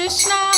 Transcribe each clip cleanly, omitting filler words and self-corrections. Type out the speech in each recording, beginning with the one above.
Krishna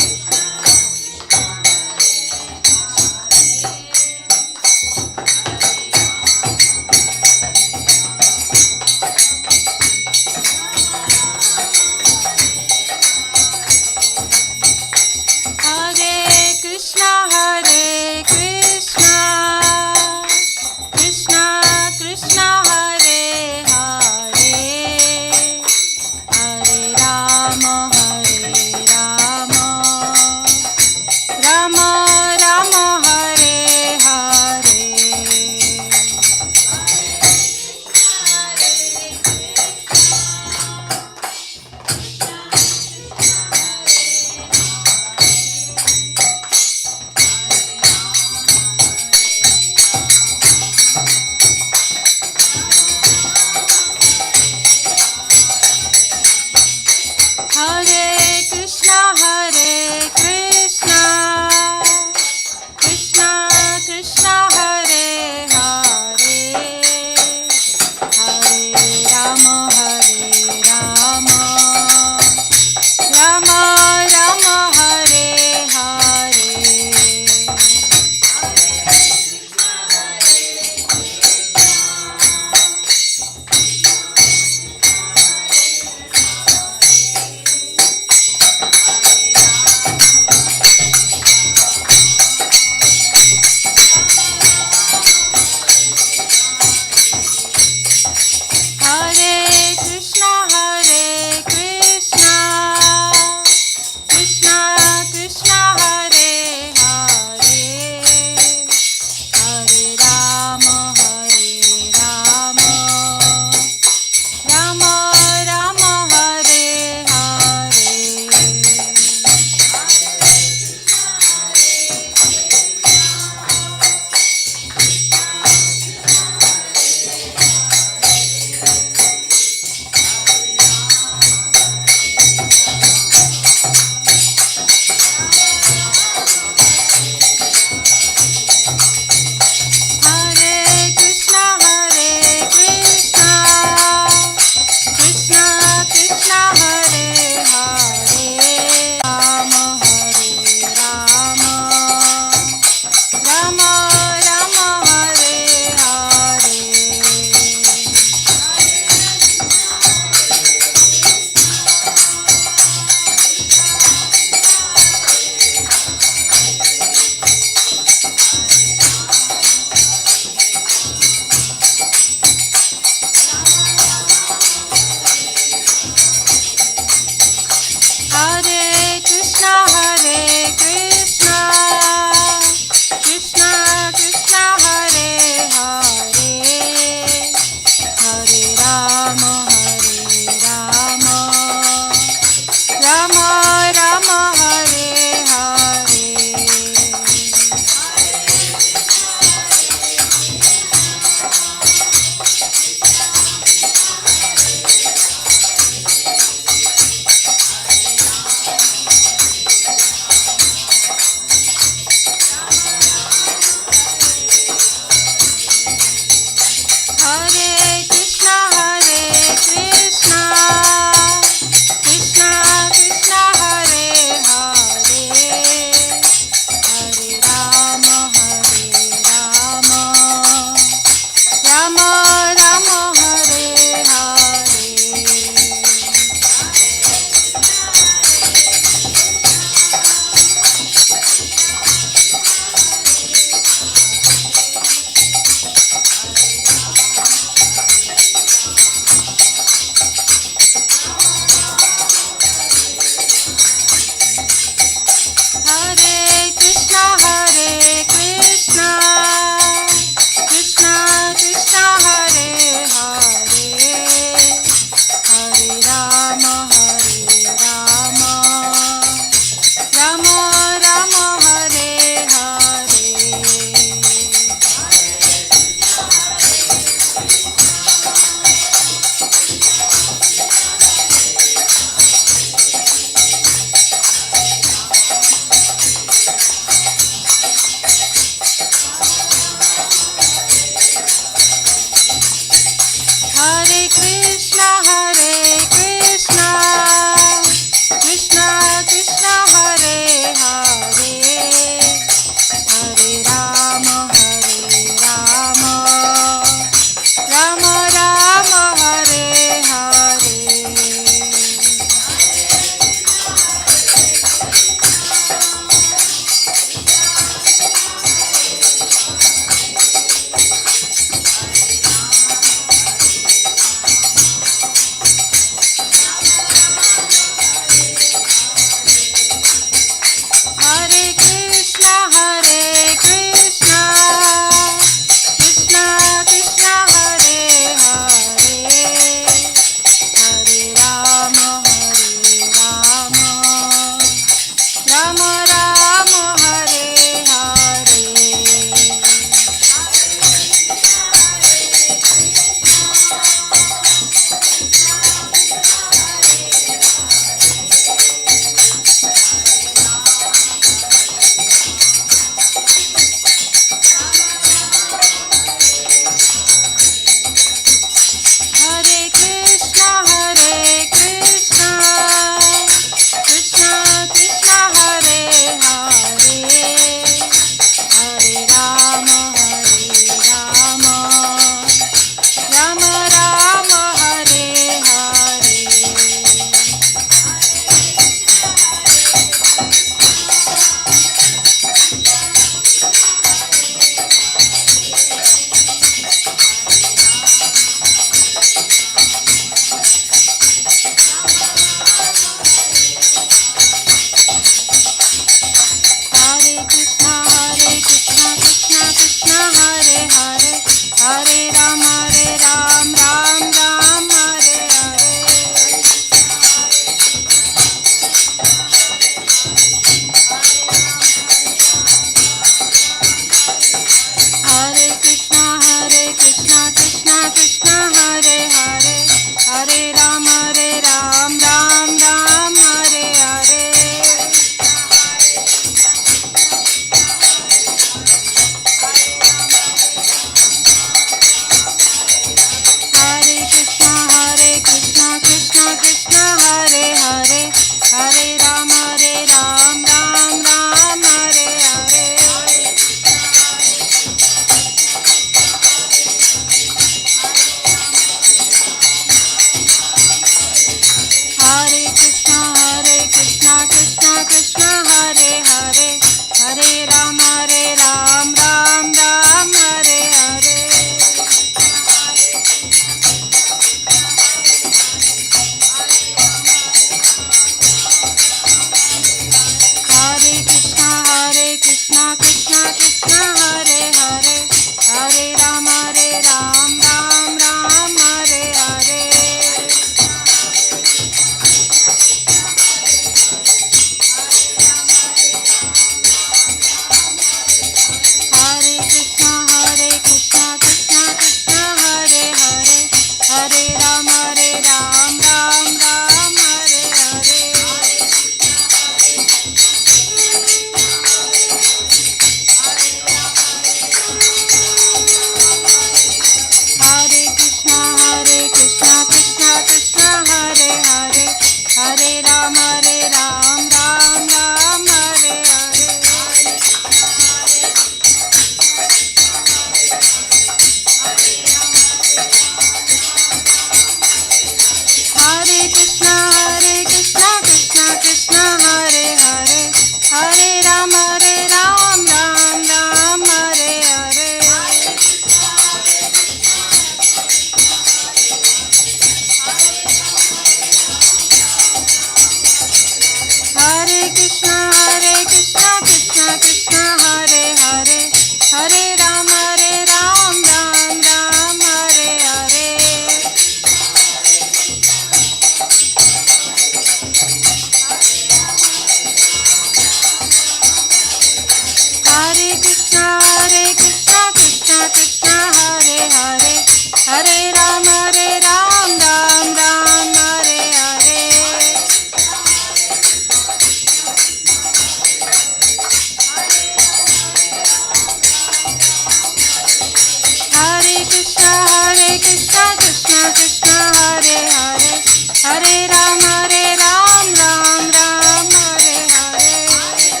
Hare Ram, Ram Ram, Hare Hare.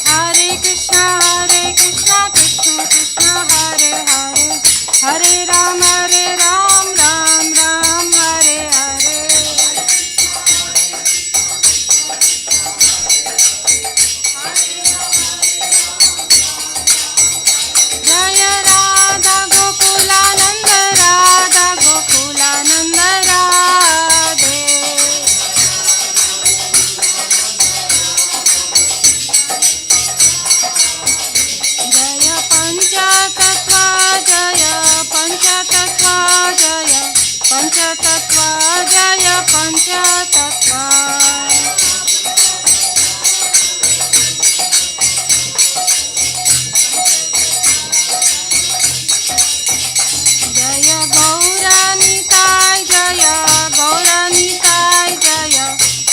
Hare Krishna, Krishna Krishna, Hare Hare. Hare Ram, Ram Ram, Hare Hare. Jaya Radha Gokulananda, Radha Gokulananda Radhe. Jaya Panchatattva, Jaya Panchatattva, Jaya Panchatattva, Jaya Panchatattva. Jaya Gauranitai, Jaya Gauranitai, Jaya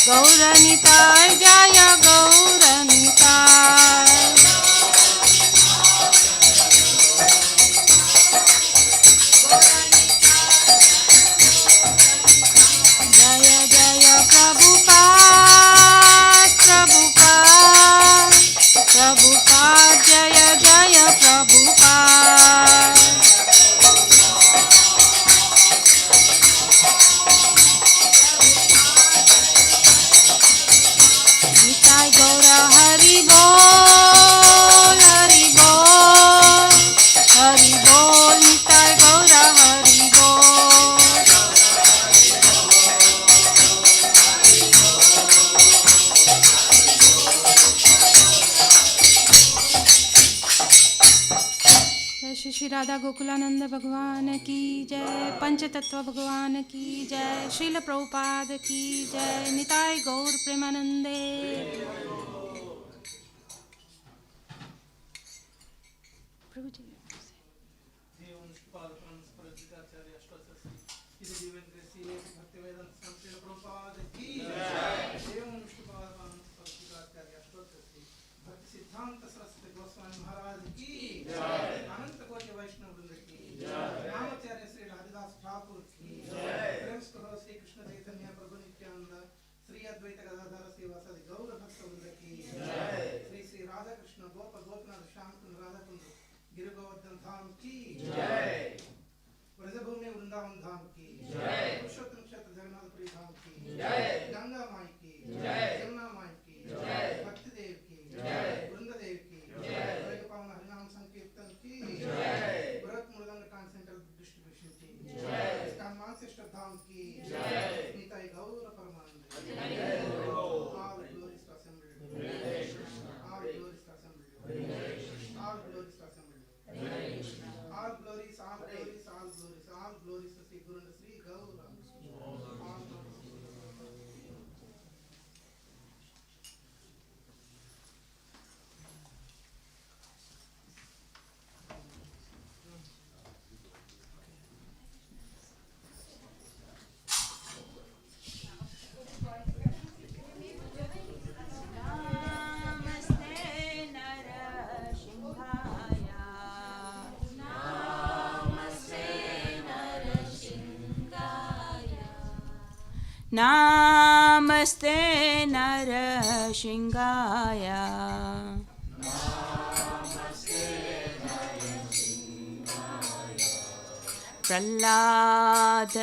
Gauranitai, Jaya Gauranitai. Jaya Jaya Prabhupada, Prabhupada, Prabhupada, Jaya Jaya Prabhupada. Nitai Gaura Hari Bol, Hari Bol, Hari Bol, Nitai Gaura Hari Bol. जय श्री श्री राधा गोकुलानंद भगवान की जय, पंचतत्व भगवान की जय, श्रील प्रभुपाद की जय, निताय गौर प्रेमानंदे। प्रभु जी सिद्धांत सरस्वती गोस्वामी महाराज की अनंत कोटि वैष्णव वृंद की नामाचार्य श्री हरिदास ठाकुर की प्रेम करो श्री कृष्ण चैतन्य प्रभु नित्यानंद श्री अद्वैत गदाधर श्रीवासादि गौर भक्त वृंद की श्री श्री राधा कृष्ण गोप गोपनाथ श्याम कुंड राधा कुंड गिरि गोवर्धन धाम की ब्रजभूमि वृंदावन धाम की पुरुषोत्तम क्षेत्र जगन्नाथपुरी धाम की गंगा माई की यमुना माई की भक्ति देव की वृंददेव की पावन हरिनाम संकीर्तन की भरत मृदंग ट्रांसेंडर डिस्ट्रीब्यूशन की इसका मानसिक श्रद्धाओं की निताई गौर परमानंद all glories to assembled all glories to assembled all glories to assembled all glories all glories all glories all glories to Sri Guru and Sri Gaura all glories. Namaste Narasingaya.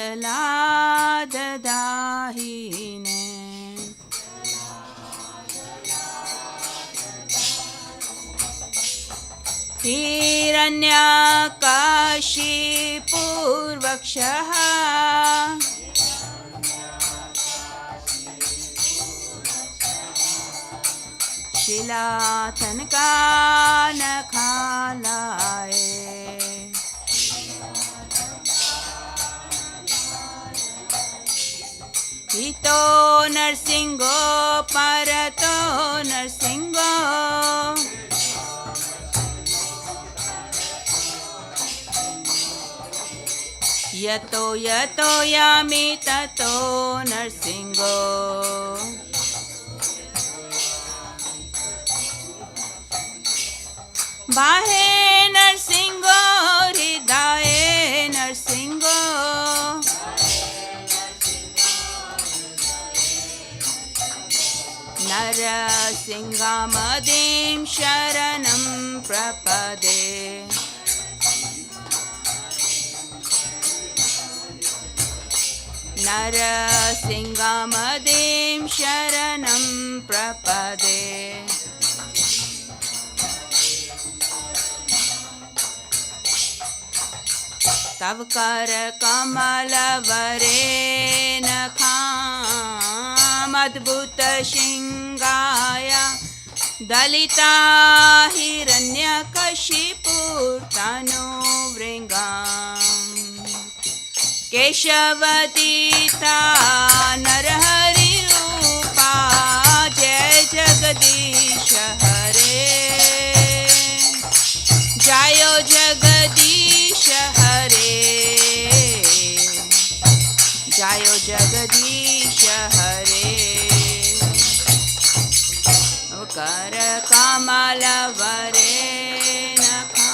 Prahlad Dahine Hiranyakashipurvakshaha Shilathankanakalaye Hito Narsingo Parato Narsingo Yato Yato Yami Tato Narsingo बाहे नरसिंहो हृदय नरसिंहो नरसिंहमदिं शरणं प्रपदे नरसिंहमदिं शरणं प्रपदे तव कर कमल वरे नखाम अद्भुत श्रृंगाया दलिता हिरण्यकशिपुर्तनु वृंगाम केशवदीता नरहरि रूपा जय जगदीश हरे जयो जगदीश हरे जयो जगदीश हरे कर कमल वरे नखा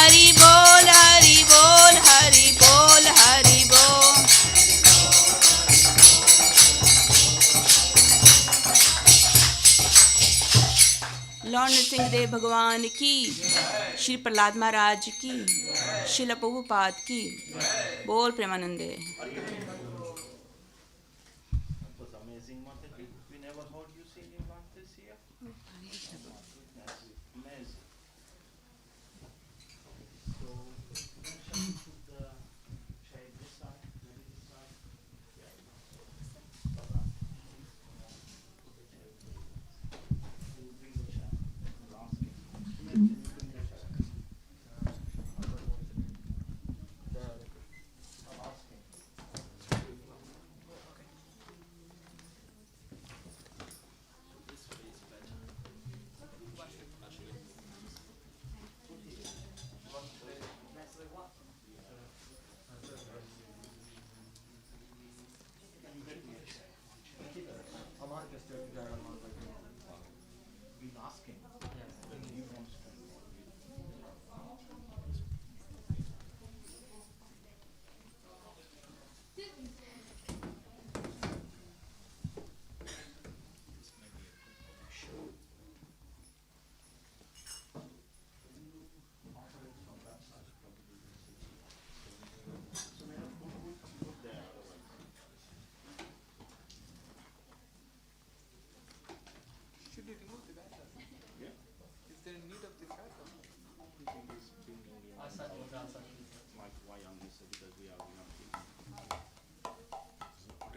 Hari Bol, Hari Bol, Hari Bol, Hari Bol. Lord Nrisimhadeva भगवान की, श्री प्रहलाद महाराज की, श्रील प्रभुपाद की, बोल प्रेमानंदे.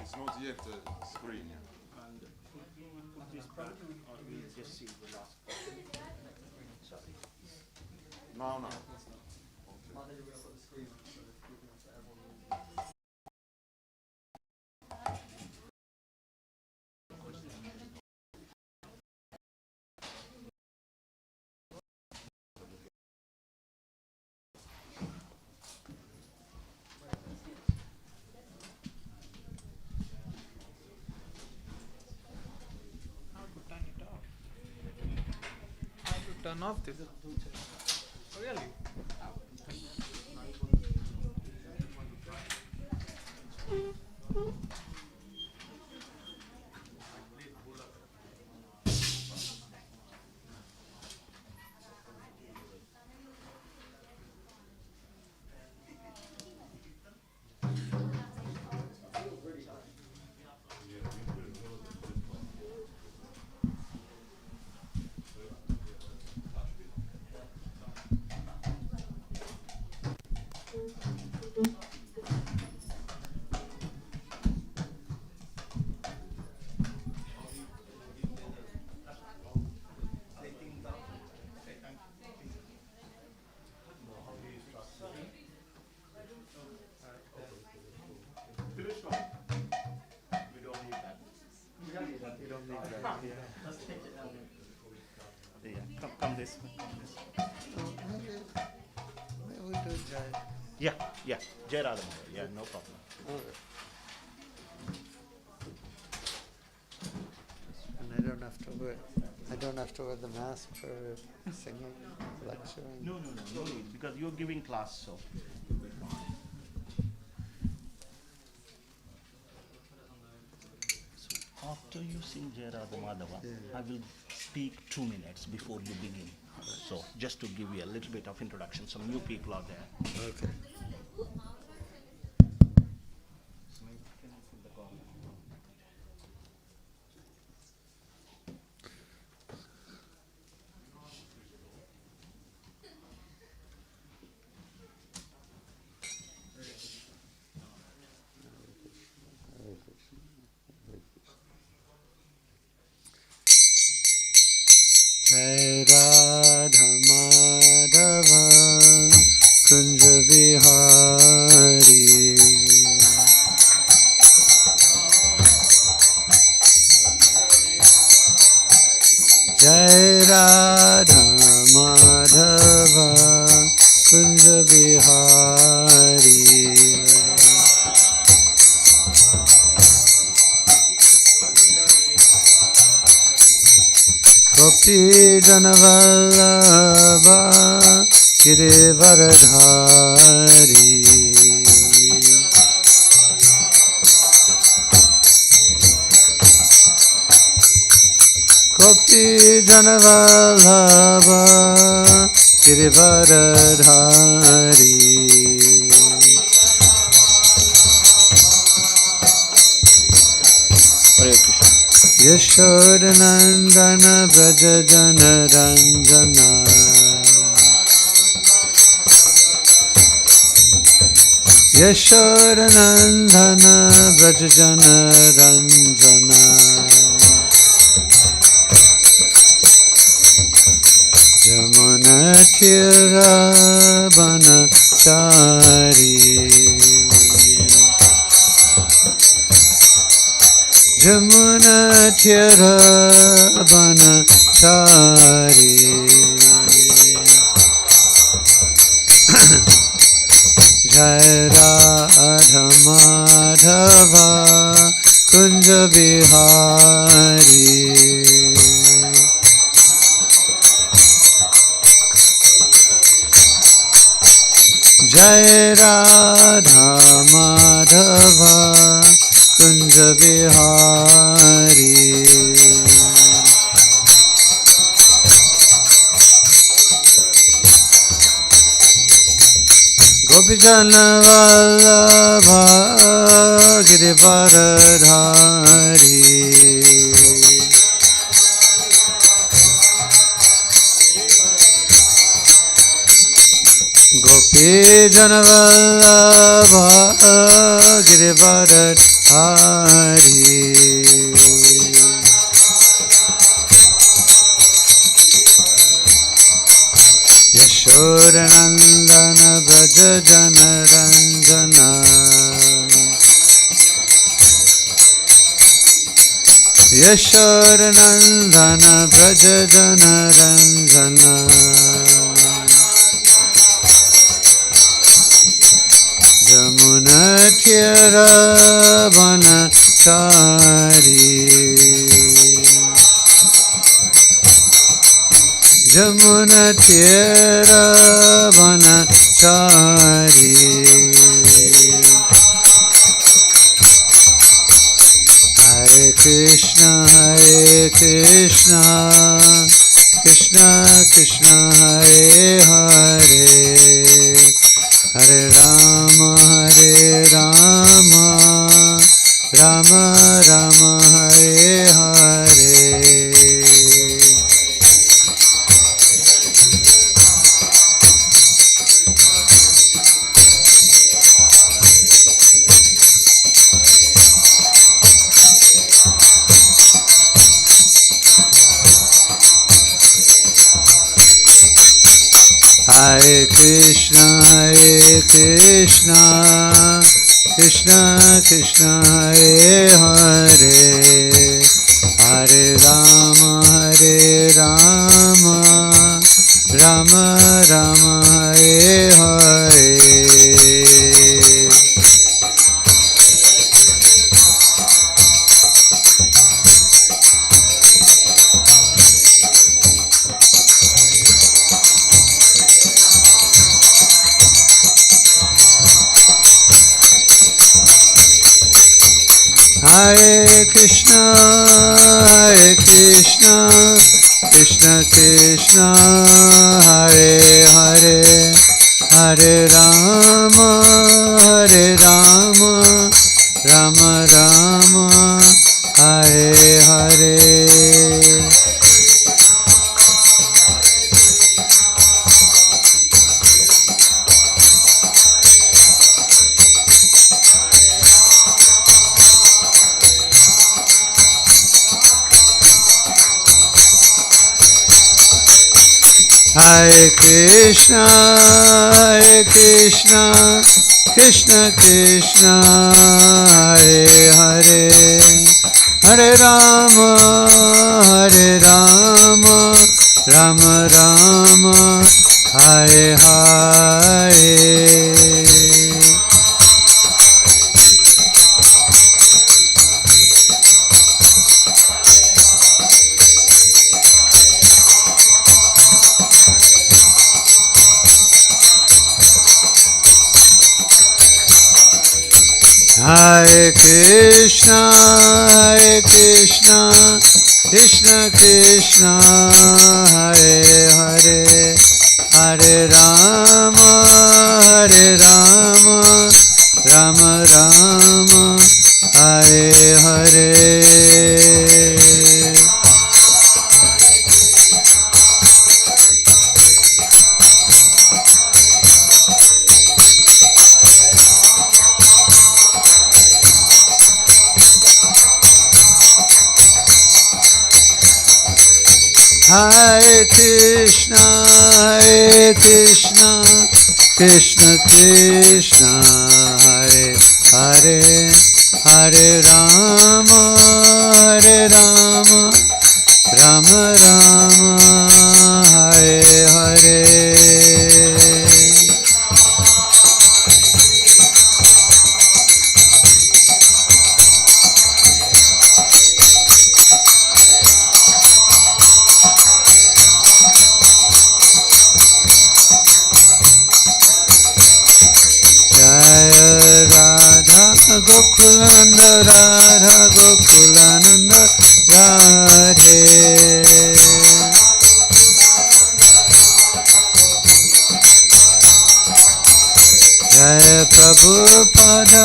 It's not yet a screen. And put this back, or we just see the last question. No, no. Turn off this. Oh, really? Come this way. Yeah, Jai Radha Mother. Yeah, no problem. And I don't have to wear the mask for singing, lecturing. No need, because you're giving class, so. So after you sing Jai Radha Madhava, I will speak 2 minutes before you begin. So just to give you a little bit of introduction, some new people are there. Okay. Jai Radha Madhava Kunja Bihari Jai Radha Madhava Kunja Bihari Gopi Janavallabha Girivaradhari. Gopi Janavallabha Girivaradhari. Hare Krishna. Yashodanandana Braja Jana Ranjana. Yashodanandana Braja Jana Ranjana. Jamuna Tira Banachari. Jamuna Tira Banachari. Jai Radha Madhava Kunja Bihari. Jai Radha Madhava Kunja Bihari. Gopijana Vallabha Girivaradhari. Gopi Janavallabha Girivaradhari. Yashodanandana Braja Jana Ranjana. Yashodanandana Braja Jana Ranjana. Jamuna Tira Banachari. Jamuna Tira Banachari. Hare Krishna Krishna Krishna Hare Hare. Hare Rama Rama Rama Hare Hare. Hare Krishna Krishna Krishna Hare Hare. Hare Rama Rama Rama Hare Hare. Hare Krishna Krishna Krishna Hare Hare. Hare Rama Rama Rama Hare Hare. Hare Krishna Krishna Krishna Hare Hare. Hare Rama Rama Rama Hare Hare. Hare Krishna, Krishna Krishna, Hare Hare, Hare Rama, Rama Rama, Hare Hare. Hare Krishna, Krishna Krishna, Hare Hare, Hare Rama, Rama Rama, Hare Hare. Gokulananda Radha Gokulananda Radhe Jaya Prabhupada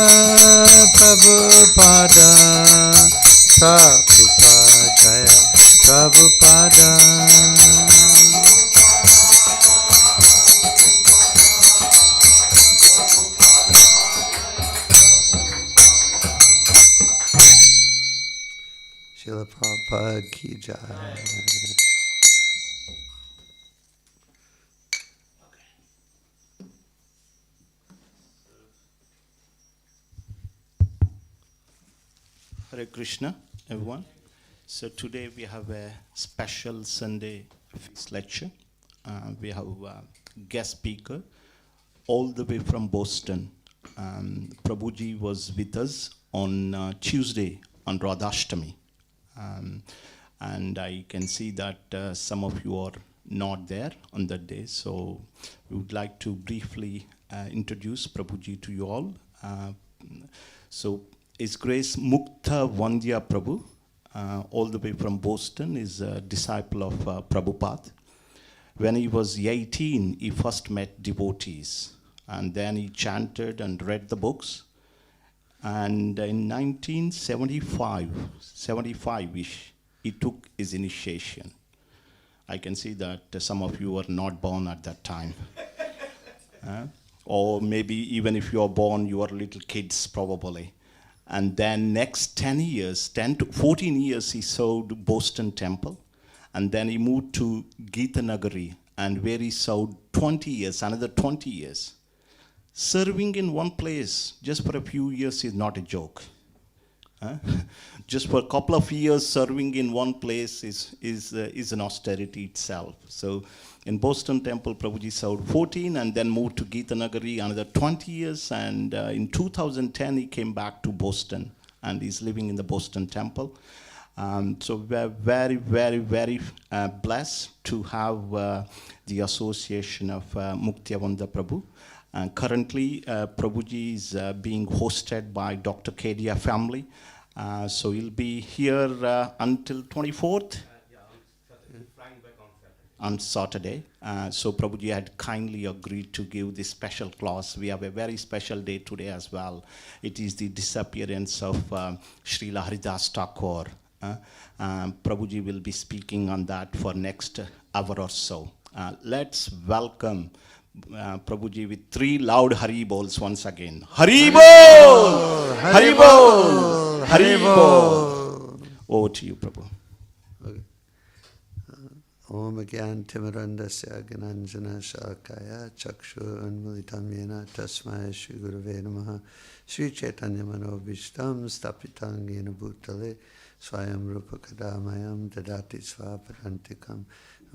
Prabhupada Prabhupada Jaya Prabhupada. Srila Prabhupada ki jai. Hare Krishna, everyone. So today we have a special Sunday feast lecture. We have a guest speaker all the way from Boston. Prabhuji was with us on Tuesday on Radhashtami. And I can see that some of you are not there on that day. So we would like to briefly introduce Prabhuji to you all. So His Grace Muktavandya Prabhu, all the way from Boston, is a disciple of Prabhupada. When he was 18, he first met devotees, and then he chanted and read the books. And in 1975-ish, he took his initiation. I can see that some of you were not born at that time. Or maybe even if you are born, you are little kids probably. And then next 10 to 14 years, he served Boston Temple. And then he moved to Gita Nagari, and where he served 20 years, another 20 years. Serving in one place just for a few years is not a joke. Just for a couple of years, serving in one place is an austerity itself. So in Boston Temple, Prabhuji served 14 and then moved to Gita Nagari another 20 years. And in 2010, he came back to Boston and he's living in the Boston Temple. So we're very, very, very blessed to have the association of Muktavandya Prabhu. And currently, Prabhuji is being hosted by Dr. Kedia family. So he'll be here until 24th? On Saturday. So Prabhuji had kindly agreed to give this special class. We have a very special day today as well. It is the disappearance of Srila Haridas Thakura. Prabhuji will be speaking on that for next hour or so. Let's welcome Prabhuji with 3 loud Hari Bols once again. Hari Bol! Hari Bol! Hari Bol! Over to you, Prabhu. Om Gyan Timirandasya Gananjana Shakaya Chakshu Unmulitam Yena Tasmaya Shri Gurave Namaha Shri Chaitanya Manobhishtam Stapitam Yena Bhutale Swayam Rupa Kadamayam Dadati Svaparantikam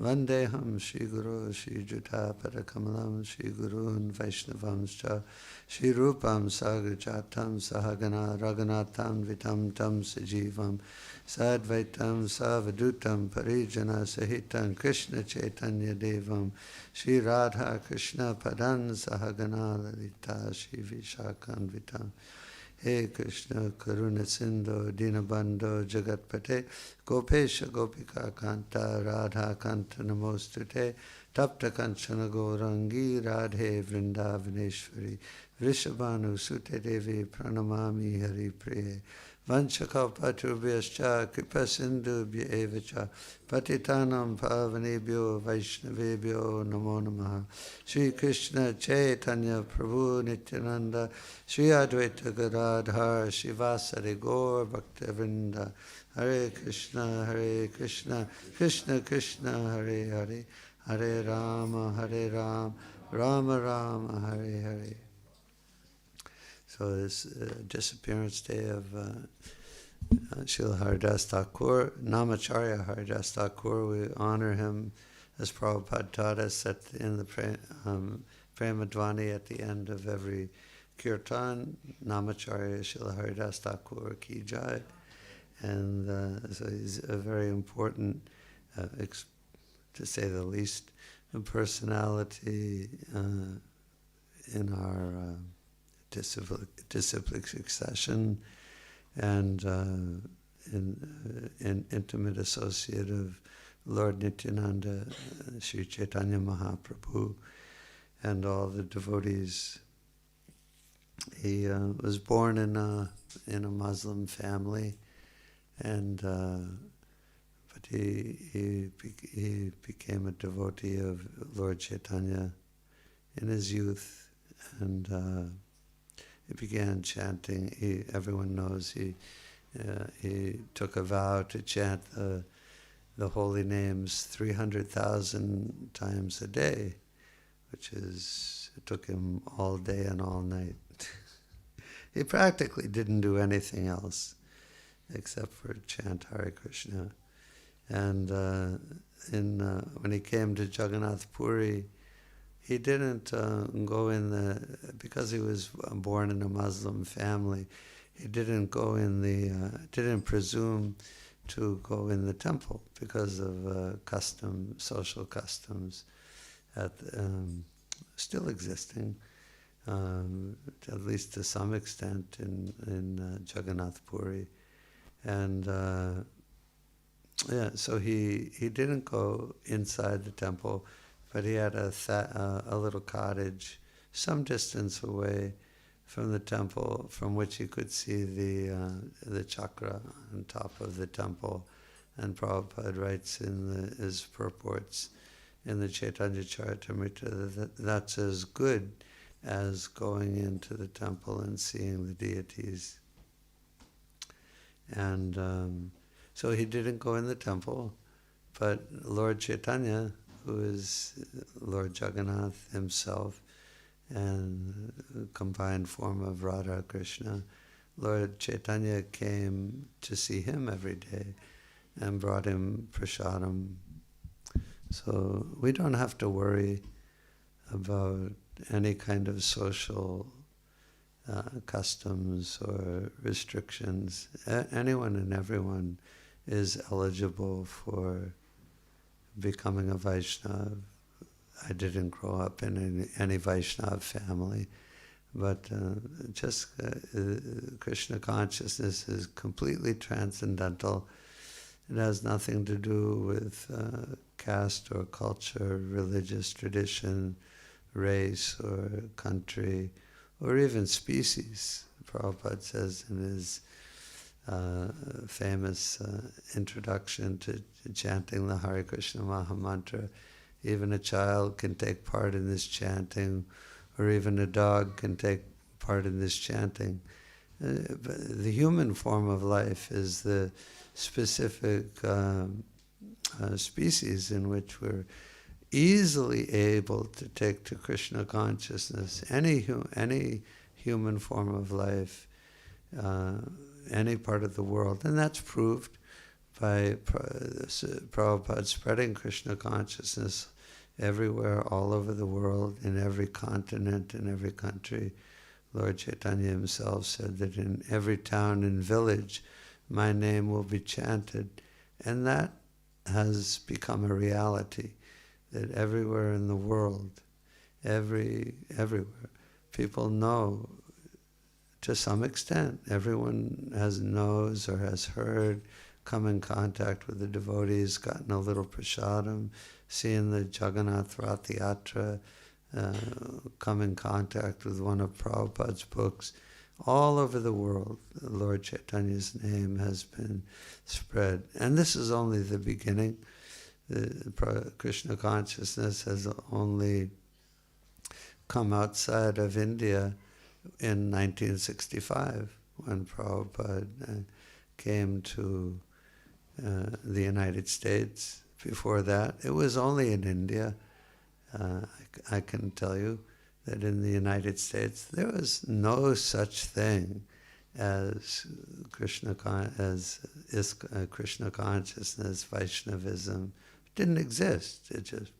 Vandeham Shri Guru Shri Juta Parakamalam Shri Gurun Vaishnavamscha Shri Rupam Sagrajatam Sahagana Raghunatam Vitam Tam Sajivam Sadvaitam Savadutam Parijana Sahitam Krishna Chaitanya Devam Shri Radha Krishna Padan Sahagana Lalita Shri Vishakan Vitam He Krishna Karuna Sindhu Dinabandho Jagatpate Gopesha Gopika Kanta Radha Kanta Namostute Tapta Kanchana Gaurangi Radhe Vrindavaneshwari Vrishabhanu Sute Devi Pranamami Hari Priye Vanchakapatubhyascha Kripasindhubhya evacha Patitanam Pavanebhyo Vaishnavebhyo Namo Namaha Shri Krishna Chaitanya Prabhu Nityananda Shri Advaita Gadadhar Shivasari Gaur Bhaktavrinda Hare Krishna Krishna Krishna Hare Hare Hare Rama Rama Rama Hare Hare. So this disappearance day of Srila Haridas Thakur, Namacharya Haridas Thakur, we honor him as Prabhupada taught us in the Premadvani at the end of every kirtan, Namacharya Srila Haridas Thakur Ki Jai. And so he's a very important, to say the least, personality in our disciplic succession and in intimate associate of Lord Nityananda, Sri Chaitanya Mahaprabhu, and all the devotees. He was born in a Muslim family, and but he became a devotee of Lord Chaitanya in his youth, and he began chanting. Everyone knows he took a vow to chant the holy names 300,000 times a day, it took him all day and all night. He practically didn't do anything else except for chant Hare Krishna. And when he came to Jagannath Puri, he didn't go because he was born in a Muslim family, he didn't didn't presume to go in the temple because of social customs still existing, at least to some extent in Jagannath Puri. And so he didn't go inside the temple, but he had a little cottage some distance away from the temple, from which he could see the chakra on top of the temple. And Prabhupada writes in his purports in the Chaitanya Charitamrita that's as good as going into the temple and seeing the deities. And so he didn't go in the temple, but Lord Chaitanya, who is Lord Jagannath himself and combined form of Radha Krishna, Lord Chaitanya came to see him every day and brought him prasadam. So we don't have to worry about any kind of social customs or restrictions. Anyone and everyone is eligible for becoming a Vaishnava. I didn't grow up in any Vaishnava family, but Krishna consciousness is completely transcendental. It has nothing to do with caste or culture, religious tradition, race or country, or even species. Prabhupada says in his famous introduction to chanting the Hare Krishna Maha Mantra, even a child can take part in this chanting, or even a dog can take part in this chanting. The human form of life is the specific species in which we're easily able to take to Krishna consciousness. Any human form of life, any part of the world, and that's proved by Prabhupada spreading Krishna consciousness everywhere, all over the world, in every continent, in every country. Lord Chaitanya himself said that in every town and village, my name will be chanted. And that has become a reality, that everywhere in the world, everywhere, people know to some extent, everyone knows or has heard, come in contact with the devotees, gotten a little prasadam, seen the Jagannath Rath Yatra, come in contact with one of Prabhupada's books. All over the world, Lord Chaitanya's name has been spread. And this is only the beginning. The Krishna consciousness has only come outside of India in 1965, when Prabhupada came to the United States. Before that, it was only in India. I can tell you that in the United States there was no such thing as Krishna consciousness, Vaishnavism. It didn't exist. It just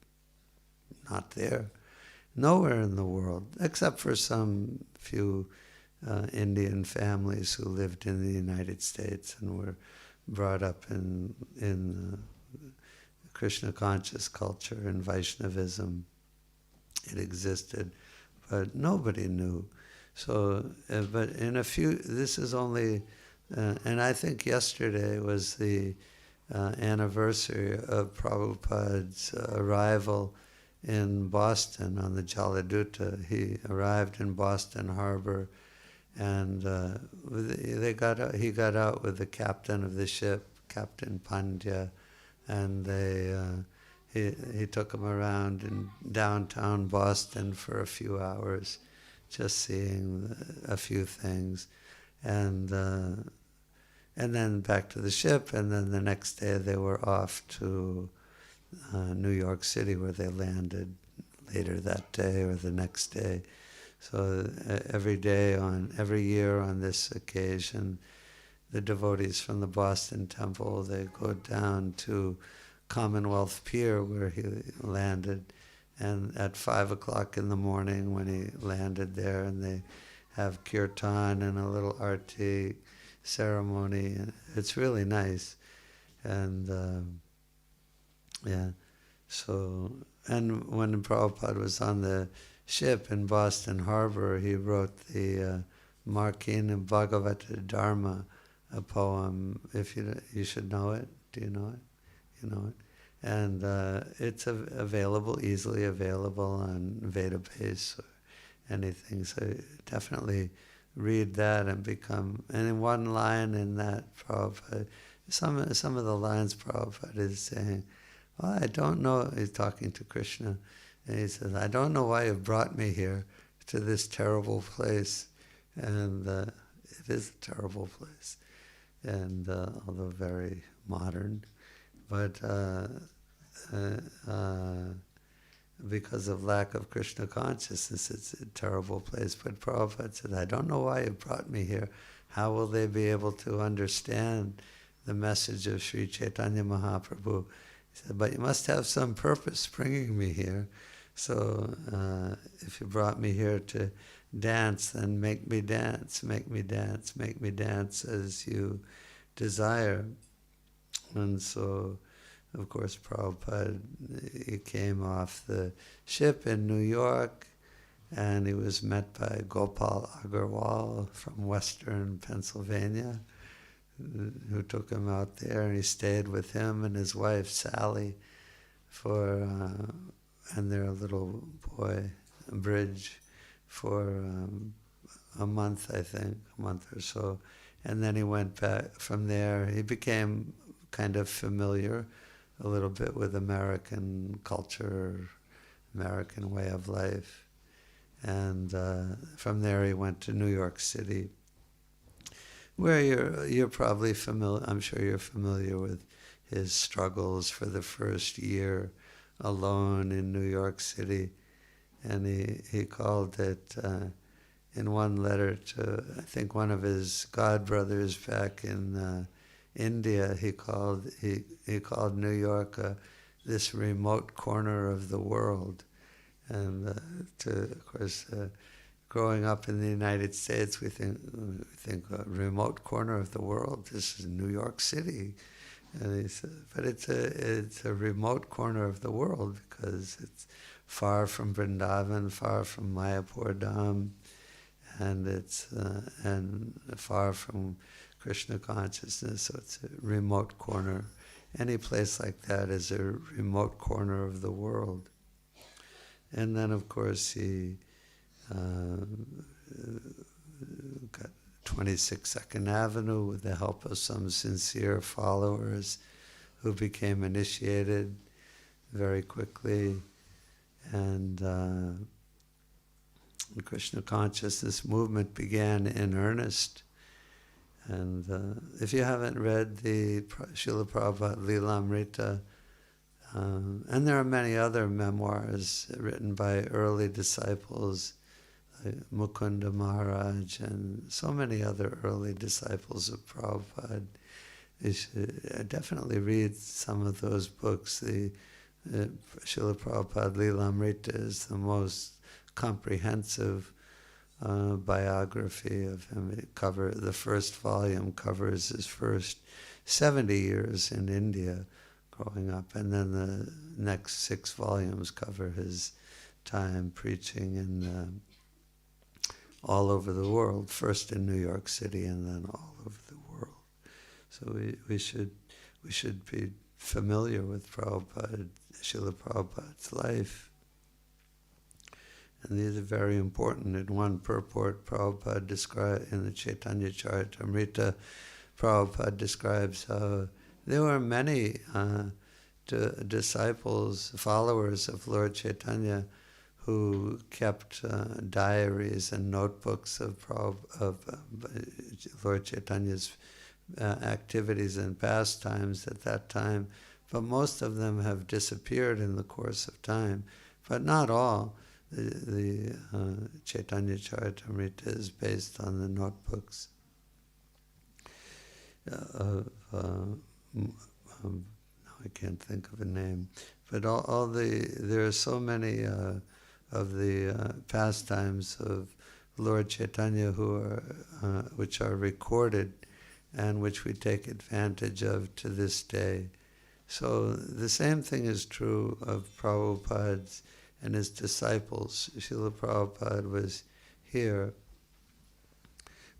not there. Nowhere in the world, except for some few Indian families who lived in the United States and were brought up in Krishna conscious culture and Vaishnavism. It existed, but nobody knew. So, but in a few, this is only, and I think yesterday was the anniversary of Prabhupada's arrival in Boston on the Jaladuta. He arrived in Boston Harbor, and he got out with the captain of the ship, Captain Pandya, and he took him around in downtown Boston for a few hours, just seeing a few things, and then back to the ship, and then the next day they were off to New York City, where they landed later that day or the next day. So every year on this occasion, the devotees from the Boston Temple, they go down to Commonwealth Pier where he landed, and at 5 o'clock in the morning when he landed there, and they have kirtan and a little arti ceremony. It's really nice. And yeah, so, and when Prabhupada was on the ship in Boston Harbor, he wrote the Markina Bhagavata Dharma, a poem. If you should know it. Do you know it? You know it. And it's easily available on Vedabase or anything. So definitely read that and in one line in that, Prabhupada, some of the lines Prabhupada is saying, well, I don't know, he's talking to Krishna, and he says, I don't know why you've brought me here to this terrible place. And it is a terrible place, and although very modern, but because of lack of Krishna consciousness, it's a terrible place. But Prabhupada said, I don't know why you brought me here. How will they be able to understand the message of Sri Chaitanya Mahaprabhu? He said, but you must have some purpose bringing me here. So if you brought me here to dance, then make me dance, make me dance, make me dance as you desire. And so, of course, Prabhupada, he came off the ship in New York, and he was met by Gopal Agarwal from Western Pennsylvania, who took him out there, and he stayed with him and his wife Sally and their little boy, Bridge, for a month, I think, a month or so. And then he went back from there. He became kind of familiar a little bit with American culture, American way of life. And from there he went to New York City, where you're probably familiar, I'm sure you're familiar with his struggles for the first year alone in New York City. And he called it, in one letter to, I think, one of his godbrothers back in India, he called New York this remote corner of the world. And of course, growing up in the United States, we think a remote corner of the world. This is New York City, and he said, but it's a remote corner of the world because it's far from Vrindavan, far from Mayapur Dham, and it's and far from Krishna consciousness, so it's a remote corner. Any place like that is a remote corner of the world. And then, of course, he got 26 Second Avenue with the help of some sincere followers who became initiated very quickly. And the Krishna consciousness movement began in earnest. And if you haven't read the Srila Prabhupada Lilamrita, and there are many other memoirs written by early disciples, like Mukunda Maharaj and so many other early disciples of Prabhupada, you should definitely read some of those books. The Srila Prabhupada Lilamrita is the most comprehensive biography of him. The first volume covers his first 70 years in India growing up, and then the next 6 volumes cover his time preaching in all over the world, first in New York City and then all over the world. So we should be familiar with Prabhupada, Srila Prabhupada's life. And these are very important. In one purport, Prabhupada described in the Chaitanya Charitamrita, Prabhupada describes how there were many disciples, followers of Lord Chaitanya, who kept diaries and notebooks of Lord Chaitanya's activities and pastimes at that time. But most of them have disappeared in the course of time, but not all. The Chaitanya Charitamrita is based on the notebooks of I can't think of a name, but there are so many of the pastimes of Lord Chaitanya which are recorded and which we take advantage of to this day. So the same thing is true of Prabhupada's and his disciples. Srila Prabhupada was here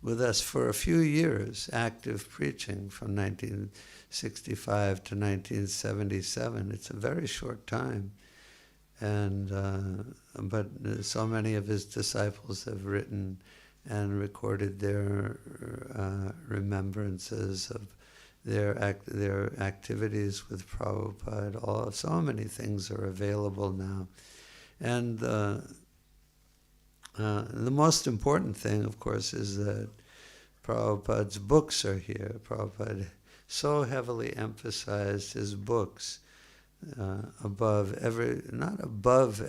with us for a few years, active preaching from 1965 to 1977. It's a very short time. And but so many of his disciples have written and recorded their remembrances of their activities with Prabhupada. So many things are available now. And the most important thing, of course, is that Prabhupada's books are here. Prabhupada so heavily emphasized his books not above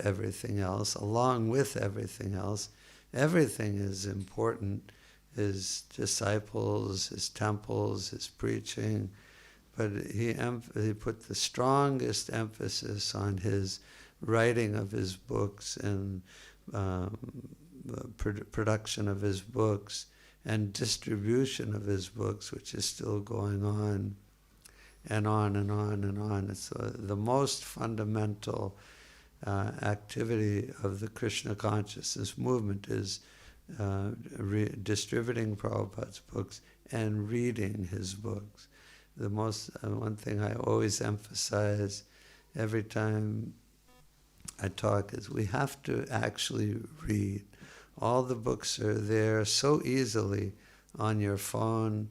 everything else, along with everything else. Everything is important, his disciples, his temples, his preaching, but he put the strongest emphasis on his writing of his books and production of his books and distribution of his books, which is still going on and on and on and on. It's the most fundamental activity of the Krishna consciousness movement is distributing Prabhupada's books and reading his books. The most one thing I always emphasize every time I talk is we have to actually read. All the books are there so easily on your phone,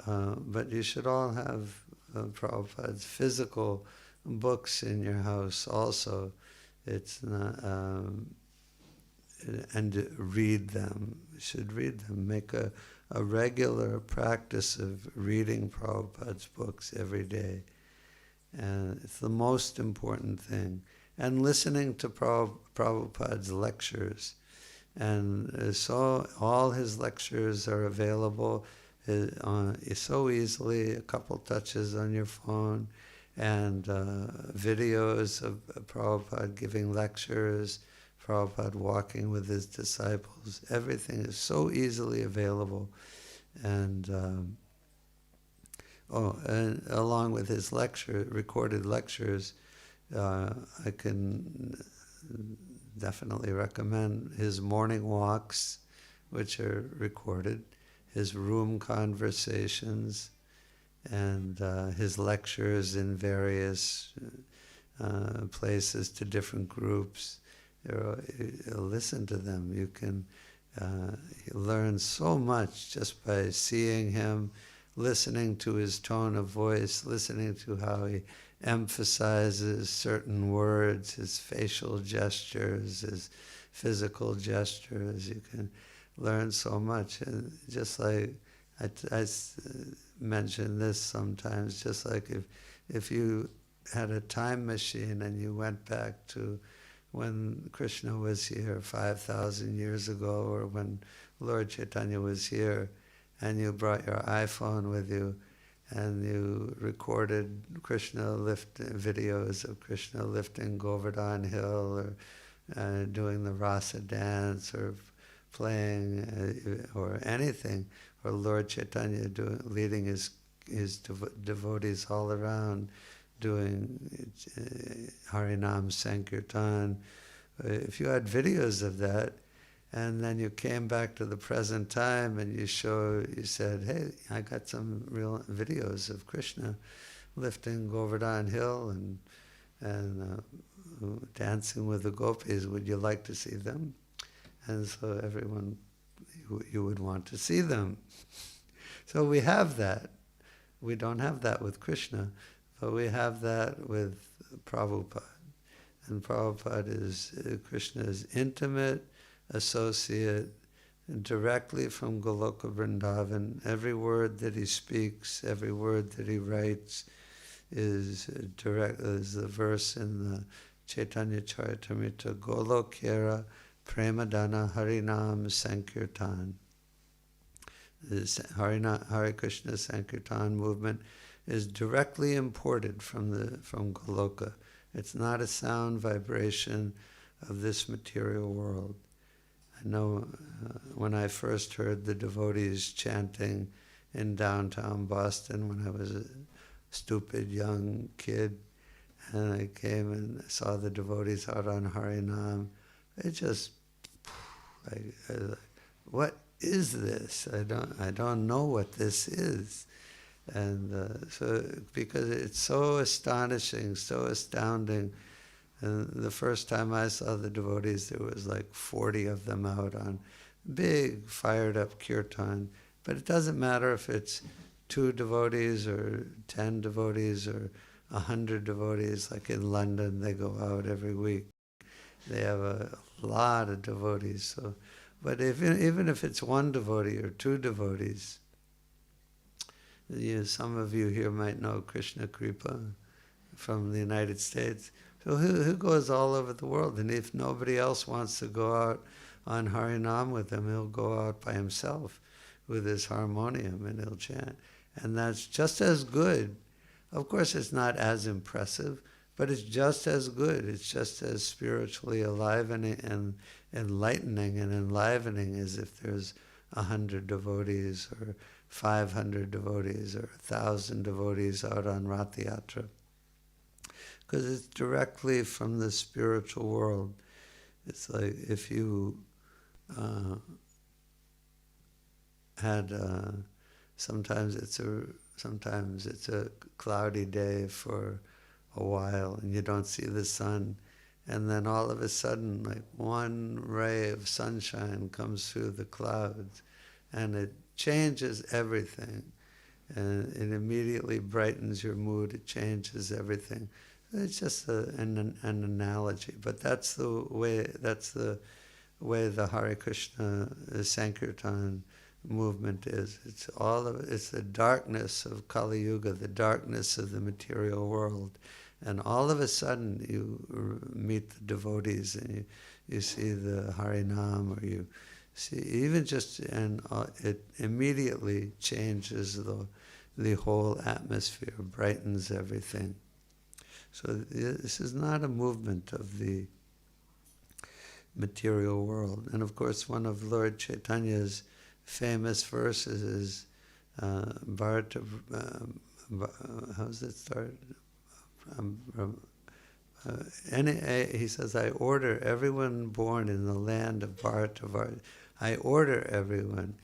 but you should all have Prabhupada's physical books in your house also. It's not, and read them. You should read them. Make a regular practice of reading Prabhupada's books every day. And it's the most important thing. And listening to Prabhupada's lectures. And so all his lectures are available so easily, a couple touches on your phone, and videos of Prabhupada giving lectures, Prabhupada walking with his disciples. Everything is so easily available. And and along with his recorded lectures, I can definitely recommend his morning walks which are recorded, his room conversations, and his lectures in various places to different groups. Listen to them. You can learn so much just by seeing him, listening to his tone of voice, listening to how he emphasizes certain words, his facial gestures, his physical gestures. You can learn so much. And just like I mention this sometimes, just like if you had a time machine and you went back to when Krishna was here 5,000 years ago, or when Lord Chaitanya was here, and you brought your iPhone with you, and you recorded videos of Krishna lifting Govardhan Hill, or doing the rasa dance, or playing, or anything, or Lord Chaitanya leading his devotees all around, doing Harinam Sankirtan. If you had videos of that, and then you came back to the present time and you said, hey, I got some real videos of Krishna lifting Govardhan Hill and dancing with the gopis. Would you like to see them? And so everyone, you would want to see them. So we have that. We don't have that with Krishna, but we have that with Prabhupada. And Prabhupada is Krishna's intimate associate, directly from Goloka Vrindavan. Every word that he speaks, every word that he writes is the verse in the Chaitanya Charitamrita, Golokera Premadana Harinam Sankirtan. This Hare Krishna Sankirtan movement is directly imported from Goloka. It's not a sound vibration of this material world. I know when I first heard the devotees chanting in downtown Boston when I was a stupid young kid, and I came and saw the devotees out on Harinam, it just, what is this? I don't know what this is. And so, because it's so astonishing, so astounding. And the first time I saw the devotees, there was like 40 of them out on big, fired up kirtan. But it doesn't matter if it's 2 devotees or 10 devotees or 100 devotees. Like in London, they go out every week. They have a lot of devotees. So, but even if it's 1 devotee or 2 devotees, some of you here might know Krishna Kripa from the United States. So who goes all over the world? And if nobody else wants to go out on Harinam with him, he'll go out by himself with his harmonium and he'll chant. And that's just as good. Of course, it's not as impressive, but it's just as good. It's just as spiritually enlivening and enlivening as if there's 100 devotees or 500 devotees or 1,000 devotees out on Rath Yatra. Because it's directly from the spiritual world. It's like if you had sometimes it's a cloudy day for a while and you don't see the sun, and then all of a sudden, like one ray of sunshine comes through the clouds, and it changes everything, and it immediately brightens your mood. It changes everything. It's just an analogy, but that's the way the Hare Krishna Sankirtan movement is. It's the darkness of Kali Yuga, the darkness of the material world, and all of a sudden you meet the devotees and you see the Harinam, or you see it immediately changes the whole atmosphere, brightens everything. So this is not a movement of the material world. And of course, one of Lord Chaitanya's famous verses is Bharata. How's it start? He says, I order everyone born in the land of Bharata. I order everyone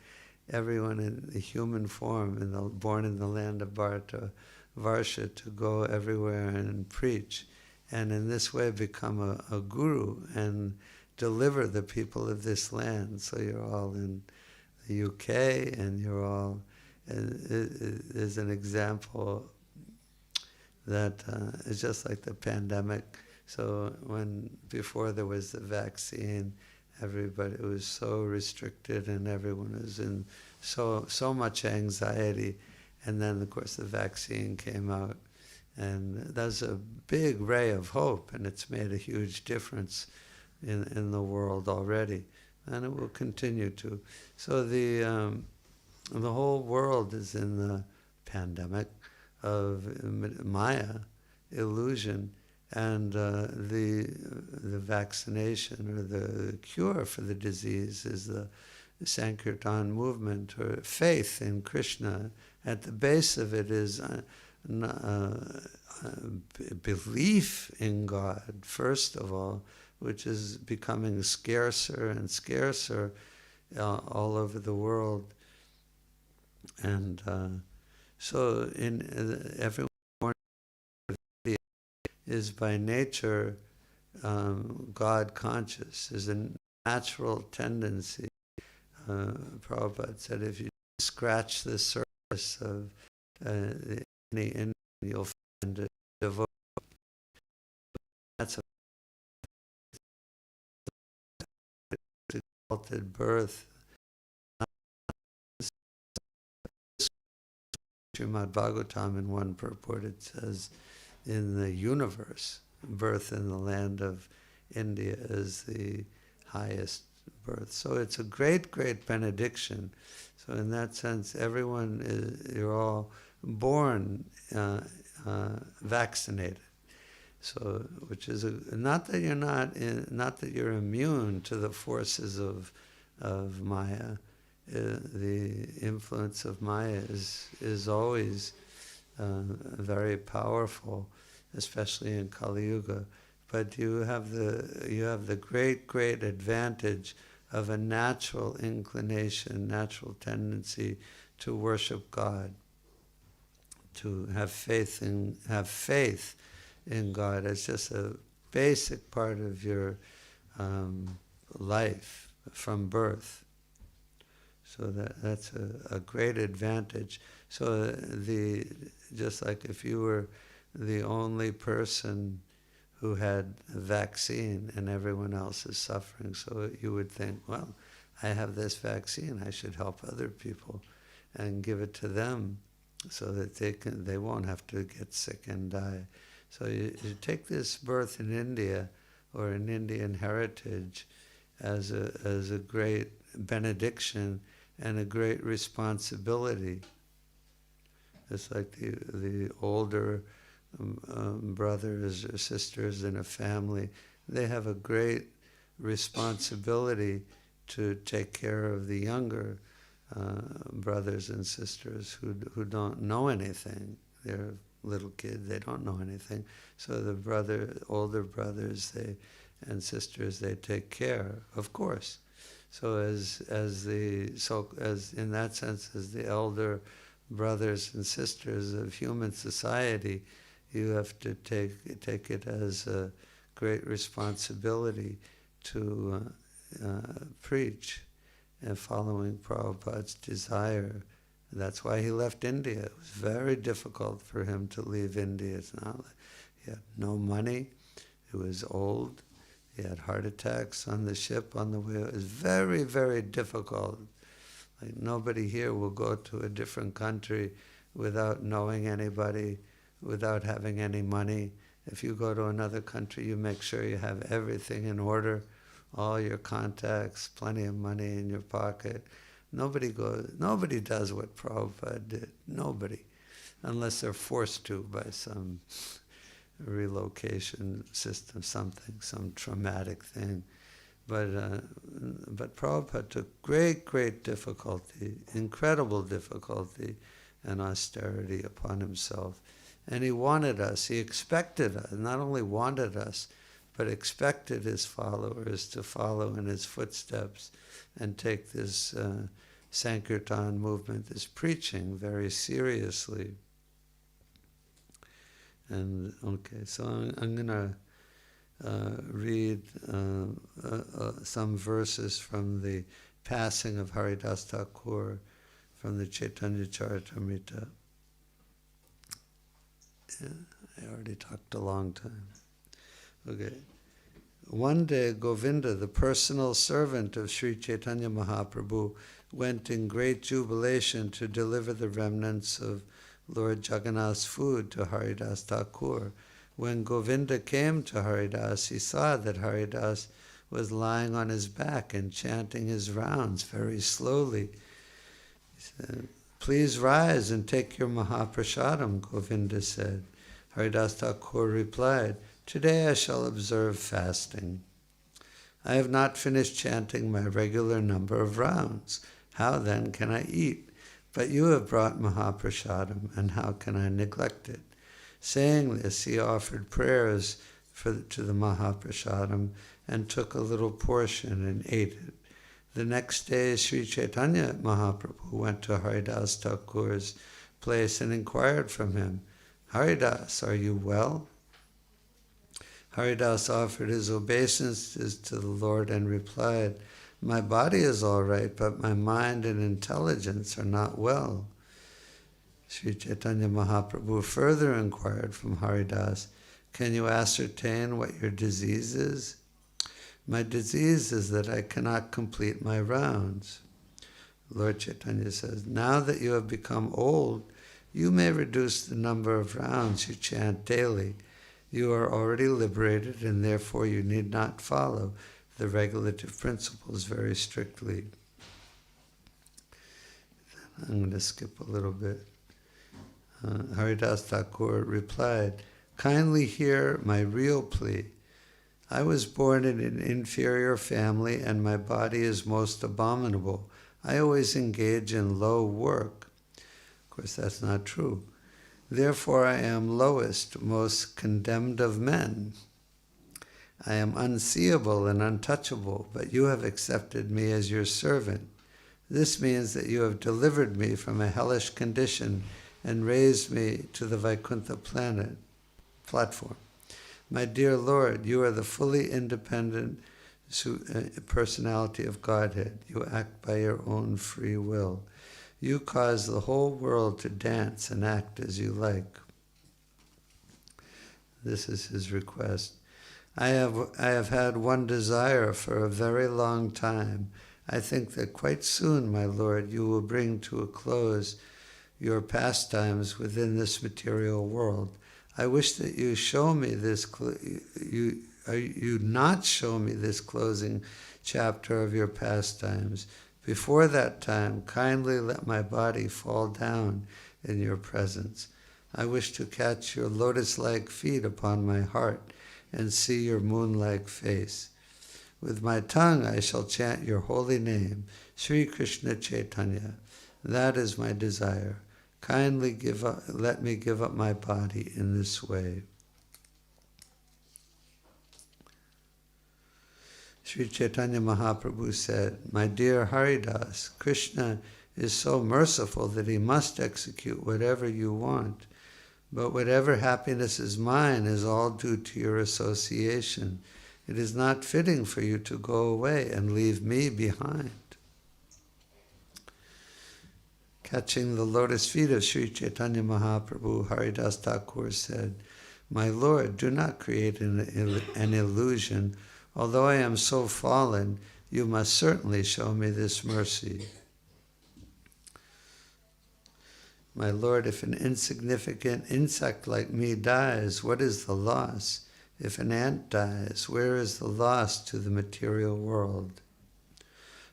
in the human form, born in the land of Bharata, Varsha, to go everywhere and preach, and in this way become a guru and deliver the people of this land. So you're all in the UK, and you're all, there's an example that is just like the pandemic. So before there was the vaccine, everybody was so restricted and everyone was in so much anxiety. And then, of course, the vaccine came out. And that's a big ray of hope, and it's made a huge difference in the world already. And it will continue to. So the whole world is in the pandemic of Maya, illusion, and the vaccination or the cure for the disease is the Sankirtan movement, or faith in Krishna. At the base of it is belief in God, first of all, which is becoming scarcer and scarcer all over the world. And so everyone is by nature God conscious. There's a natural tendency. Prabhupada said, if you scratch the surface of any Indian, you'll find a devote. That's a exalted birth. Srimad Bhagavatam in one purport it says, in the universe, birth in the land of India is the highest birth. So it's a great, great benediction. So in that sense, you're all born vaccinated. So, which is not that you're immune to the forces of Maya. The influence of Maya is always very powerful, especially in Kali Yuga. But you have the great, great advantage of a natural inclination, natural tendency to worship God, to have faith in God as just a basic part of your life from birth. So that's a great advantage. So just like if you were the only person who had a vaccine and everyone else is suffering, so you would think, well, I have this vaccine, I should help other people and give it to them so that they won't have to get sick and die. So you take this birth in India or an Indian heritage as a great benediction and a great responsibility. It's like the older brothers or sisters in a family, they have a great responsibility to take care of the younger brothers and sisters who don't know anything. They're little kids, they don't know anything. So the older brothers and sisters, they take care, of course. So as in that sense, as the elder brothers and sisters of human society, you have to take it as a great responsibility to preach and following Prabhupada's desire. That's why he left India. It was very difficult for him to leave India. It's not like he had no money. He was old. He had heart attacks on the ship on the way. It was very, very difficult. Like nobody here will go to a different country without knowing anybody, without having any money. If you go to another country, you make sure you have everything in order, all your contacts, plenty of money in your pocket. Nobody does what Prabhupada did. Nobody. Unless they're forced to by some relocation system, some traumatic thing. But Prabhupada took great, great difficulty, incredible difficulty and austerity upon himself. And he wanted us, he expected us, not only wanted us, but expected his followers to follow in his footsteps and take this Sankirtan movement, this preaching, very seriously. And okay, so I'm going to read some verses from the passing of Haridas Thakur from the Chaitanya Charitamrita. Yeah, I already talked a long time. Okay. One day, Govinda, the personal servant of Sri Chaitanya Mahaprabhu, went in great jubilation to deliver the remnants of Lord Jagannath's food to Haridas Thakur. When Govinda came to Haridas, he saw that Haridas was lying on his back and chanting his rounds very slowly. He said, "Please rise and take your Mahaprasadam," Govinda said. Haridas Thakur replied, "Today I shall observe fasting. I have not finished chanting my regular number of rounds. How then can I eat? But you have brought Mahaprasadam, and how can I neglect it?" Saying this, he offered prayers to the Mahaprasadam and took a little portion and ate it. The next day, Sri Chaitanya Mahaprabhu went to Haridas Thakur's place and inquired from him, "Haridas, are you well?" Haridas offered his obeisances to the Lord and replied, "My body is all right, but my mind and intelligence are not well." Sri Chaitanya Mahaprabhu further inquired from Haridas, "Can you ascertain what your disease is?" "My disease is that I cannot complete my rounds." Lord Chaitanya says, "Now that you have become old, you may reduce the number of rounds you chant daily. You are already liberated, and therefore you need not follow the regulative principles very strictly." I'm going to skip a little bit. Haridas Thakur replied, "Kindly hear my real plea. I was born in an inferior family, and my body is most abominable. I always engage in low work." Of course, that's not true. "Therefore I am lowest, most condemned of men. I am unseeable and untouchable, but you have accepted me as your servant. This means that you have delivered me from a hellish condition and raised me to the Vaikuntha platform. My dear Lord, you are the fully independent personality of Godhead. You act by your own free will. You cause the whole world to dance and act as you like." This is his request. I have had one desire for a very long time. I think that quite soon, my Lord, you will bring to a close your pastimes within this material world. I wish that you show me this. You not show me this closing chapter of your pastimes. Before that time, kindly let my body fall down in your presence. I wish to catch your lotus-like feet upon my heart and see your moon-like face. With my tongue I shall chant your holy name, Sri Krishna Chaitanya. That is my desire. Kindly let me give up my body in this way. Sri Chaitanya Mahaprabhu said, "My dear Haridas, Krishna is so merciful that he must execute whatever you want. But whatever happiness is mine is all due to your association. It is not fitting for you to go away and leave me behind." Catching the lotus feet of Sri Chaitanya Mahaprabhu, Haridas Thakur said, "My Lord, do not create an illusion. Although I am so fallen, you must certainly show me this mercy." "My Lord, if an insignificant insect like me dies, what is the loss? If an ant dies, where is the loss to the material world?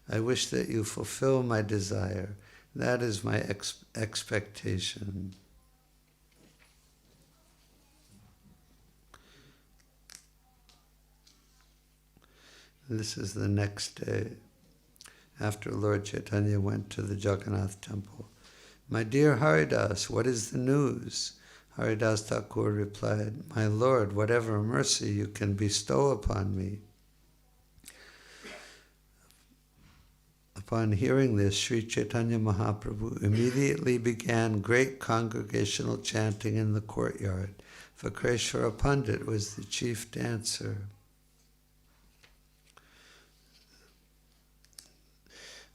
I wish that you fulfill my desire. That is my expectation." This is the next day, after Lord Chaitanya went to the Jagannath temple. "My dear Haridas, what is the news?" Haridas Thakur replied, "My Lord, whatever mercy you can bestow upon me." Upon hearing this, Sri Chaitanya Mahaprabhu immediately began great congregational chanting in the courtyard. Vakreshwara Pandit was the chief dancer.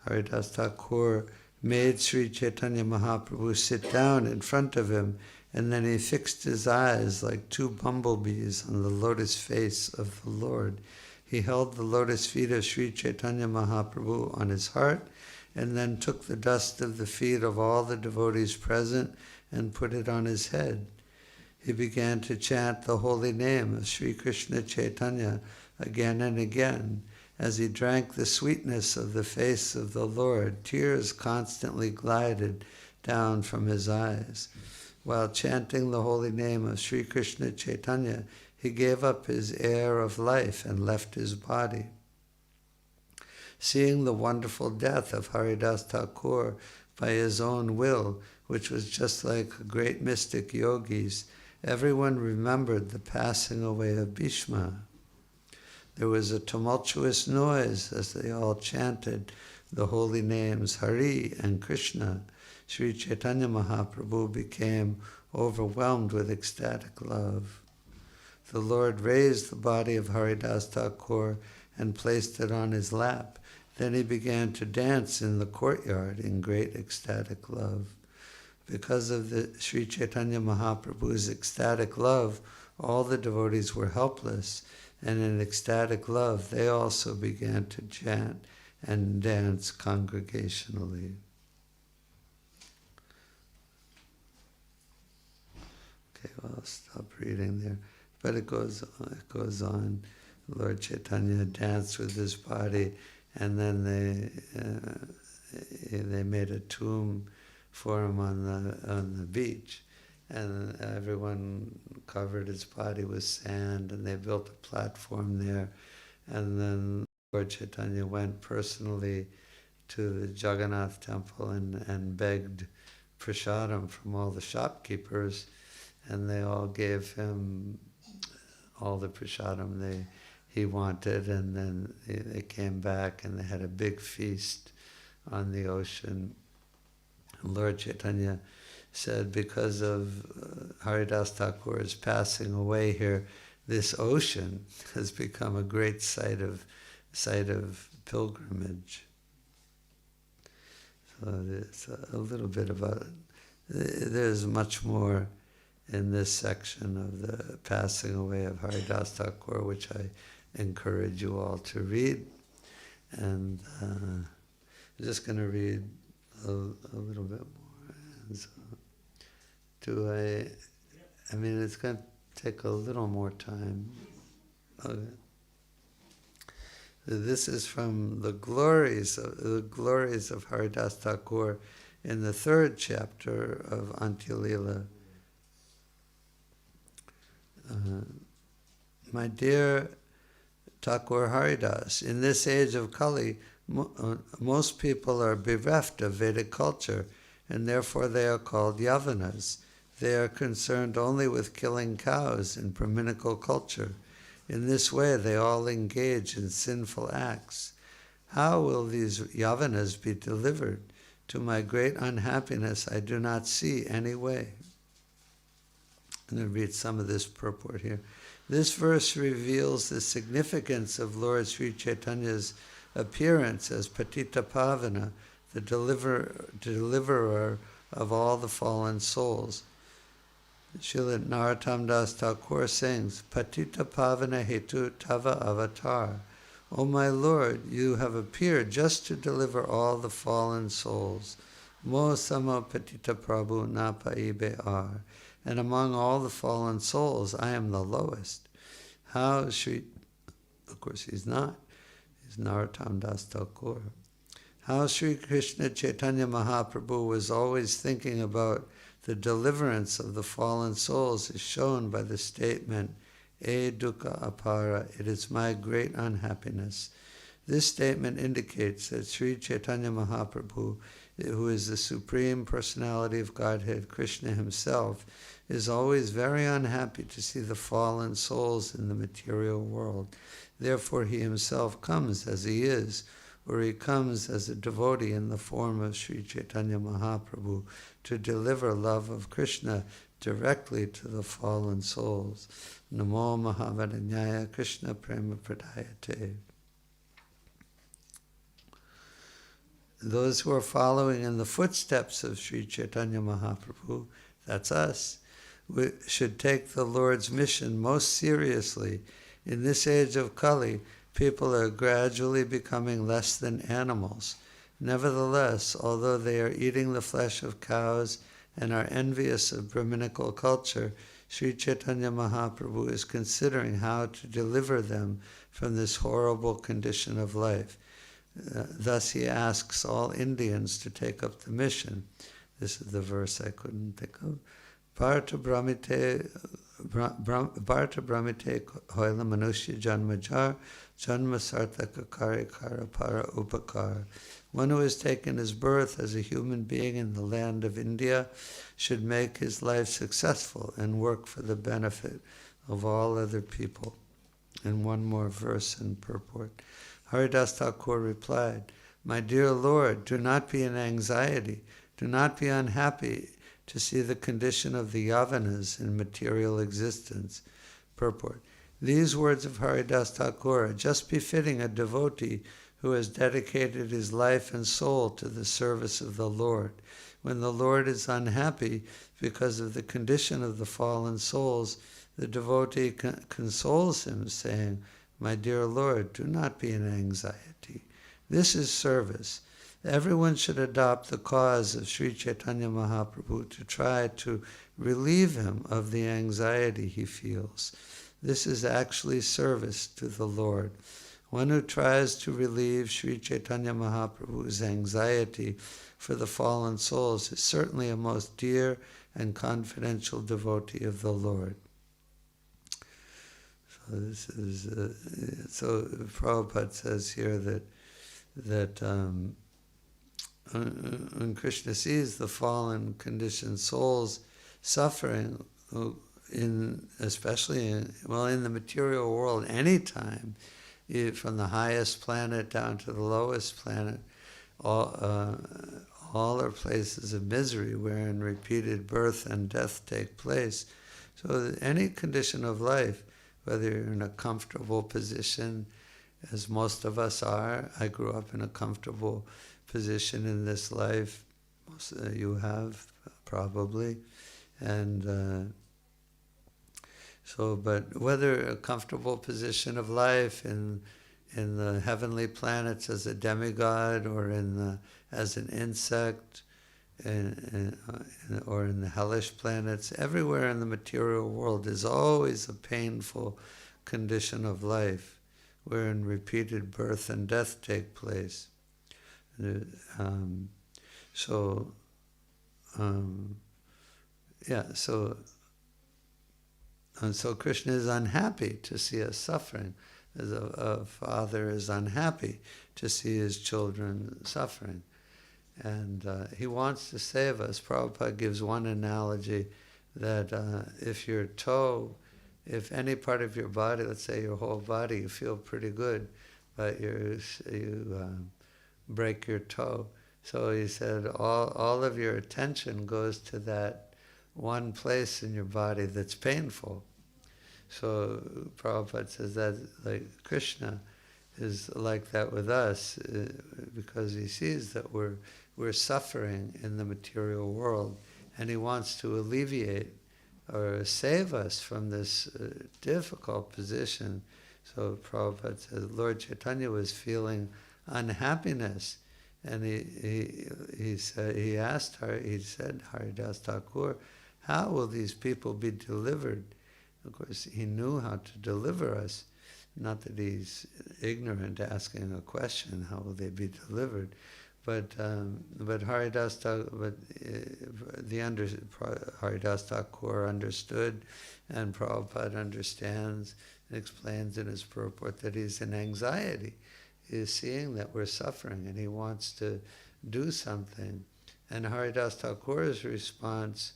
Haridas Thakur made Sri Chaitanya Mahaprabhu sit down in front of him, and then he fixed his eyes like two bumblebees on the lotus face of the Lord. He held the lotus feet of Sri Chaitanya Mahaprabhu on his heart, and then took the dust of the feet of all the devotees present and put it on his head. He began to chant the holy name of Sri Krishna Chaitanya again and again. As he drank the sweetness of the face of the Lord, tears constantly glided down from his eyes. While chanting the holy name of Sri Krishna Chaitanya, he gave up his air of life and left his body. Seeing the wonderful death of Haridas Thakur by his own will, which was just like a great mystic yogi's, everyone remembered the passing away of Bhishma. There was a tumultuous noise as they all chanted the holy names Hari and Krishna. Sri Chaitanya Mahaprabhu became overwhelmed with ecstatic love. The Lord raised the body of Haridas Thakur and placed it on his lap. Then he began to dance in the courtyard in great ecstatic love. Because of the Sri Chaitanya Mahaprabhu's ecstatic love, all the devotees were helpless, and in ecstatic love they also began to chant and dance congregationally. Okay, well, I'll stop reading there. But it goes on. Lord Chaitanya danced with his body, and then they made a tomb for him on the beach, and everyone covered his body with sand, and they built a platform there. And then Lord Chaitanya went personally to the Jagannath temple and begged prasadam from all the shopkeepers, and they all gave him all the prasadam he wanted, and then they came back and they had a big feast on the ocean. And Lord Chaitanya said, because of Haridas Thakur's passing away here, this ocean has become a great site of pilgrimage. So it's a little bit about it. There's much more in this section of the passing away of Haridas Thakur, which I encourage you all to read. And I'm just going to read a little bit more. And so, I mean, it's going to take a little more time. Okay. This is from the Glories of Haridas Thakur in the 3rd chapter of Antya-lila. My dear Thakur Haridas, in this age of Kali, most people are bereft of Vedic culture, and therefore they are called Yavanas. They are concerned only with killing cows in Brahminical culture. In this way, they all engage in sinful acts. How will these Yavanas be delivered? To my great unhappiness, I do not see any way. I'm going to read some of this purport here. This verse reveals the significance of Lord Sri Chaitanya's appearance as Patita Pavana, the deliverer of all the fallen souls. Srila Narottam Das Thakur sings, Patita Pavana Hetu Tava Avatar. O my Lord, you have appeared just to deliver all the fallen souls. Mo Samo Patita Prabhu Na Paibe Ar. And among all the fallen souls, I am the lowest. How Sri, of course he's not, he's Narottam Das Thakur. How Sri Krishna Chaitanya Mahaprabhu was always thinking about the deliverance of the fallen souls is shown by the statement, E dukkha apara, it is my great unhappiness. This statement indicates that Sri Chaitanya Mahaprabhu who is the Supreme Personality of Godhead, Krishna himself, is always very unhappy to see the fallen souls in the material world. Therefore he himself comes as he is, or he comes as a devotee in the form of Sri Chaitanya Mahaprabhu to deliver love of Krishna directly to the fallen souls. Namo Mahavadanyaya Krishna Prema Pradayate. Those who are following in the footsteps of Sri Chaitanya Mahaprabhu, that's us, we should take the Lord's mission most seriously. In this age of Kali, people are gradually becoming less than animals. Nevertheless, although they are eating the flesh of cows and are envious of Brahminical culture, Sri Chaitanya Mahaprabhu is considering how to deliver them from this horrible condition of life. Thus he asks all Indians to take up the mission. This is the verse I couldn't think of. Bharta Brahmite hoila manushya janmajar janma sarthaka kara para upakar. One who has taken his birth as a human being in the land of India should make his life successful and work for the benefit of all other people. And one more verse in purport. Haridas Thakur replied, "My dear Lord, do not be in anxiety, do not be unhappy to see the condition of the Yavanas in material existence." Purport. These words of Haridas Thakur are just befitting a devotee who has dedicated his life and soul to the service of the Lord. When the Lord is unhappy because of the condition of the fallen souls, the devotee consoles him, saying, "My dear Lord, do not be in anxiety." This is service. Everyone should adopt the cause of Sri Chaitanya Mahaprabhu to try to relieve him of the anxiety he feels. This is actually service to the Lord. One who tries to relieve Sri Chaitanya Mahaprabhu's anxiety for the fallen souls is certainly a most dear and confidential devotee of the Lord. So this is so Prabhupada says here that when Krishna sees the fallen conditioned souls suffering, especially in the material world, anytime, from the highest planet down to the lowest planet, all are places of misery wherein repeated birth and death take place. So any condition of life, whether you're in a comfortable position, as most of us are, I grew up in a comfortable position in this life, most of you have probably, and but whether a comfortable position of life in the heavenly planets as a demigod, or as an insect, or in the hellish planets, everywhere in the material world is always a painful condition of life, wherein repeated birth and death take place. So Krishna is unhappy to see us suffering, as a father is unhappy to see his children suffering. And he wants to save us. Prabhupada gives one analogy that if any part of your body, let's say your whole body, you feel pretty good, but you break your toe. So he said all of your attention goes to that one place in your body that's painful. So Prabhupada says that like Krishna is like that with us, because he sees that we're suffering in the material world, and he wants to alleviate or save us from this difficult position. So Prabhupada says Lord Chaitanya was feeling unhappiness, and he said Haridas Thakur, how will these people be delivered? Of course, he knew how to deliver us. Not that he's ignorant asking a question, how will they be delivered? But Haridas Thakur understood, and Prabhupada understands and explains in his purport that he's in anxiety. He is seeing that we're suffering, and he wants to do something. And Haridas Thakura's response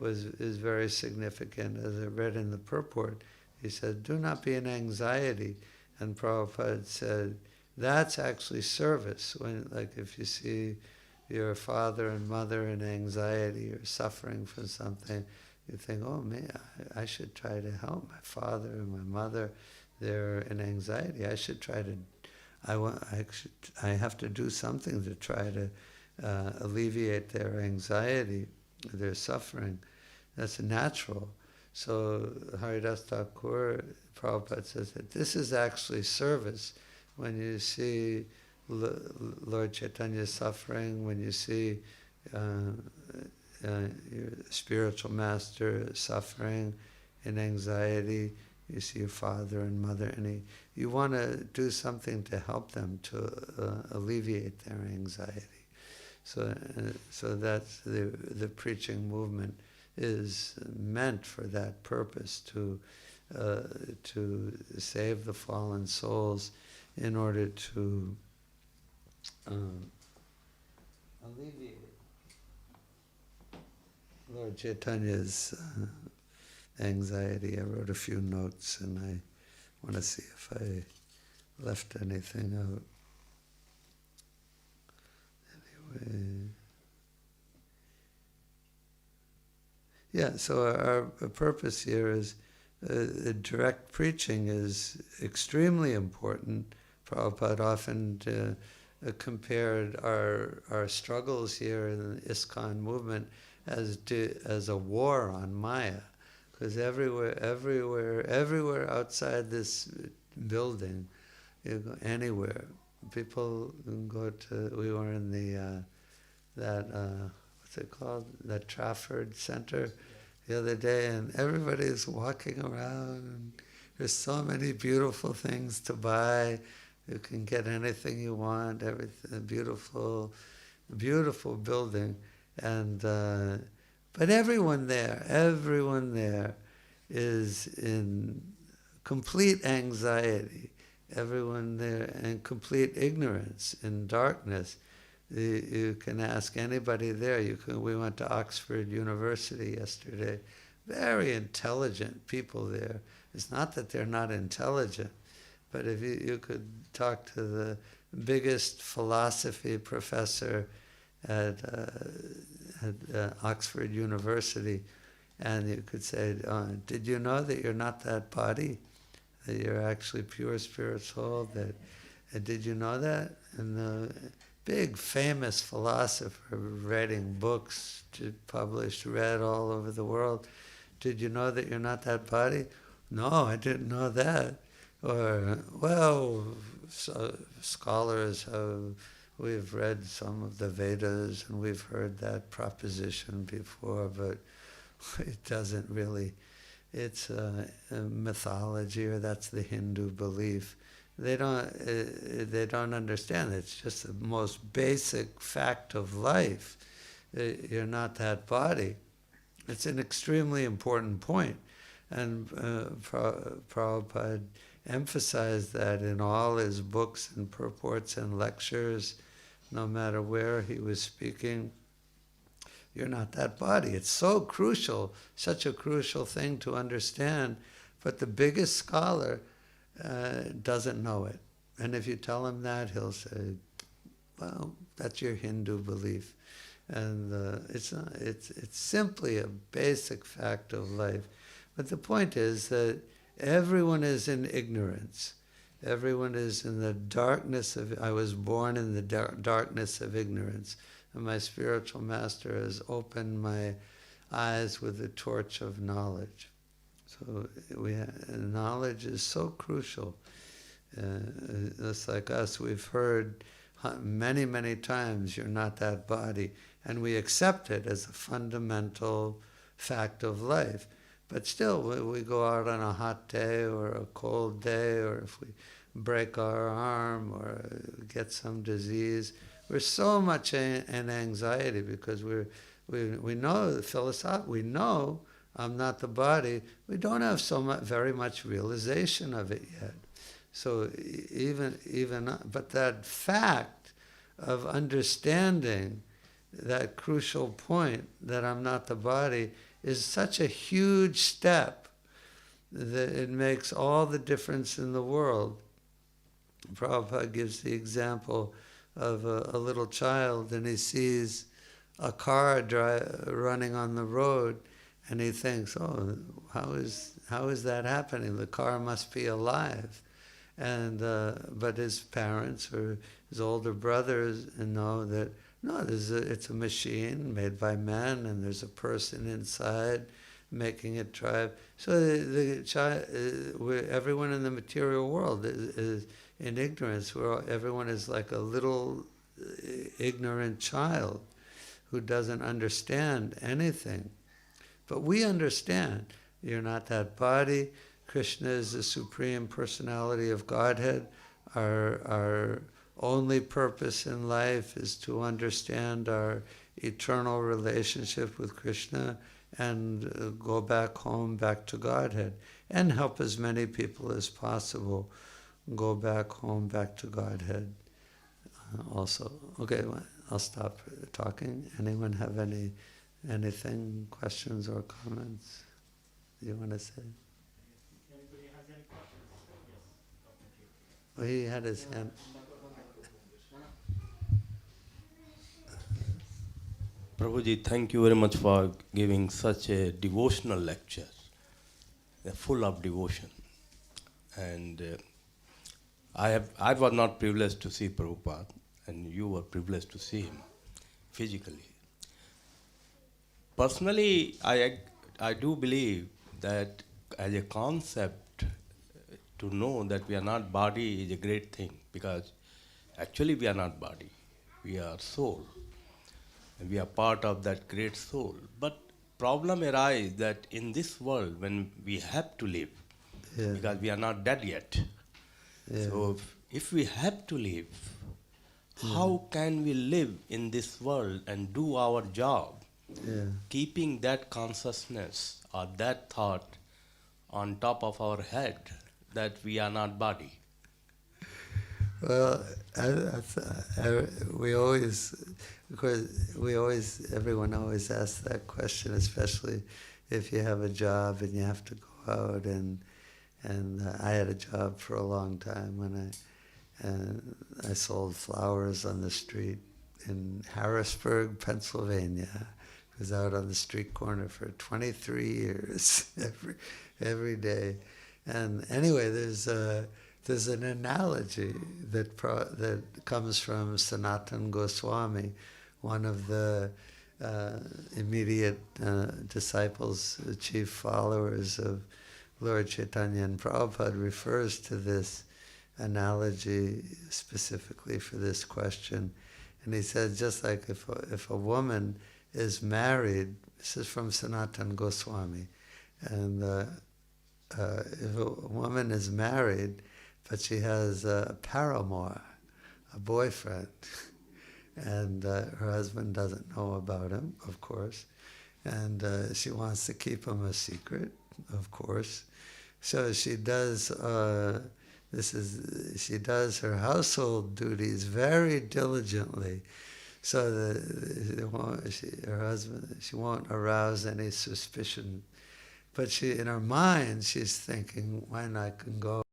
is very significant. As I read in the purport, he said, do not be in anxiety. And Prabhupada said, that's actually service. When, like, if you see your father and mother in anxiety or suffering from something, you think, oh man, I should try to help my father and my mother. They're in anxiety. I should try to, I have to do something to try to alleviate their anxiety, their suffering. That's natural. So Haridas Thakur, Prabhupada says that this is actually service. When you see Lord Chaitanya suffering, when you see your spiritual master suffering in anxiety, you see your father and mother, and you want to do something to help them to alleviate their anxiety. So that's the preaching movement is meant for that purpose, to save the fallen souls in order to alleviate Lord Chaitanya's anxiety. I wrote a few notes and I want to see if I left anything out. Anyway. Yeah, so our purpose here is direct preaching is extremely important. Prabhupada often compared our struggles here in the ISKCON movement as a war on Maya, because everywhere outside this building, you go anywhere, people can go to. We were in the what's it called? That Trafford Center the other day, and everybody's walking around, and there's so many beautiful things to buy. You can get anything you want, everything, beautiful building. And but everyone there is in complete anxiety. Everyone there in complete ignorance, in darkness. You can ask anybody there. We went to Oxford University yesterday. Very intelligent people there. It's not that they're not intelligent, but if you could talk to the biggest philosophy professor at Oxford University, and you could say, did you know that you're not that body? That you're actually pure spirit soul? Did you know that? And the big famous philosopher writing books, published, read all over the world. Did you know that you're not that body? No, I didn't know that. Or, well, so scholars we've read some of the Vedas and we've heard that proposition before, but it doesn't really, it's a mythology, or that's the Hindu belief. They don't understand. It's just the most basic fact of life. You're not that body. It's an extremely important point. And Prabhupada emphasized that in all his books and purports and lectures, no matter where he was speaking. You're not that body. It's so crucial, such a crucial thing to understand, but the biggest scholar doesn't know it. And if you tell him that, he'll say, well, that's your Hindu belief. And it's simply a basic fact of life. But the point is that everyone is in ignorance. Everyone is in the darkness of, I was born in the darkness of ignorance. And my spiritual master has opened my eyes with the torch of knowledge. So knowledge is so crucial. Just like us, we've heard many, many times, you're not that body. And we accept it as a fundamental fact of life. But still, we go out on a hot day or a cold day, or if we break our arm or get some disease, we're so much in anxiety because we know the philosophy. We know I'm not the body. We don't have very much realization of it yet. So but that fact of understanding that crucial point that I'm not the body is such a huge step that it makes all the difference in the world. Prabhupada gives the example of a little child, and he sees a car running on the road, and he thinks, oh, how is that happening? The car must be alive. And but his parents or his older brothers know that no, it's a machine made by men, and there's a person inside making it drive. So the child, everyone in the material world is in ignorance. Everyone is like a little ignorant child who doesn't understand anything. But we understand. You're not that body. Krishna is the Supreme Personality of Godhead. Our only purpose in life is to understand our eternal relationship with Krishna and go back home, back to Godhead, and help as many people as possible go back home, back to Godhead also. Okay, I'll stop talking. Anyone have anything, questions or comments you want to say? Anybody has any questions? Yes. Oh, he had his hand. Prabhuji, thank you very much for giving such a devotional lecture, full of devotion. And I was not privileged to see Prabhupada, and you were privileged to see him physically. Personally, I do believe that as a concept, to know that we are not body is a great thing, because actually we are not body, we are soul. And we are part of that great soul. But problem arises that in this world, when we have to live, because we are not dead yet. So if we have to live, how can we live in this world and do our job, keeping that consciousness or that thought on top of our head that we are not body? Well, everyone always asks that question, especially if you have a job and you have to go out. And I had a job for a long time when I sold flowers on the street in Harrisburg, Pennsylvania. I was out on the street corner for 23 years, every day. And anyway, there's an analogy that comes from Sanatana Goswami, one of the immediate disciples, chief followers of Lord Chaitanya, and Prabhupada refers to this analogy specifically for this question. And he says, just like if a woman is married, this is from Sanatana Goswami, and if a woman is married, but she has a paramour, a boyfriend, and her husband doesn't know about him, of course, and she wants to keep him a secret, of course. So she does she does her household duties very diligently, so that her husband, she won't arouse any suspicion. But in her mind, she's thinking, when I can go.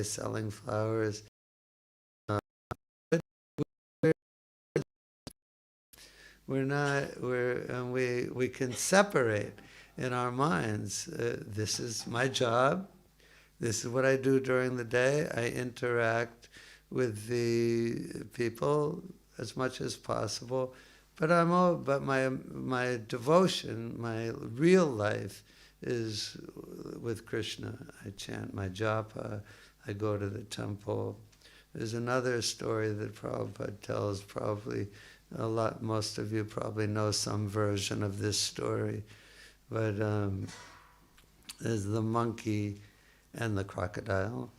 Selling flowers. We can separate in our minds. This is my job. This is what I do during the day. I interact with the people as much as possible. But my devotion, my real life, is with Krishna. I chant my japa. I go to the temple. There's another story that Prabhupada tells, probably most of you probably know some version of this story, but there's the monkey and the crocodile.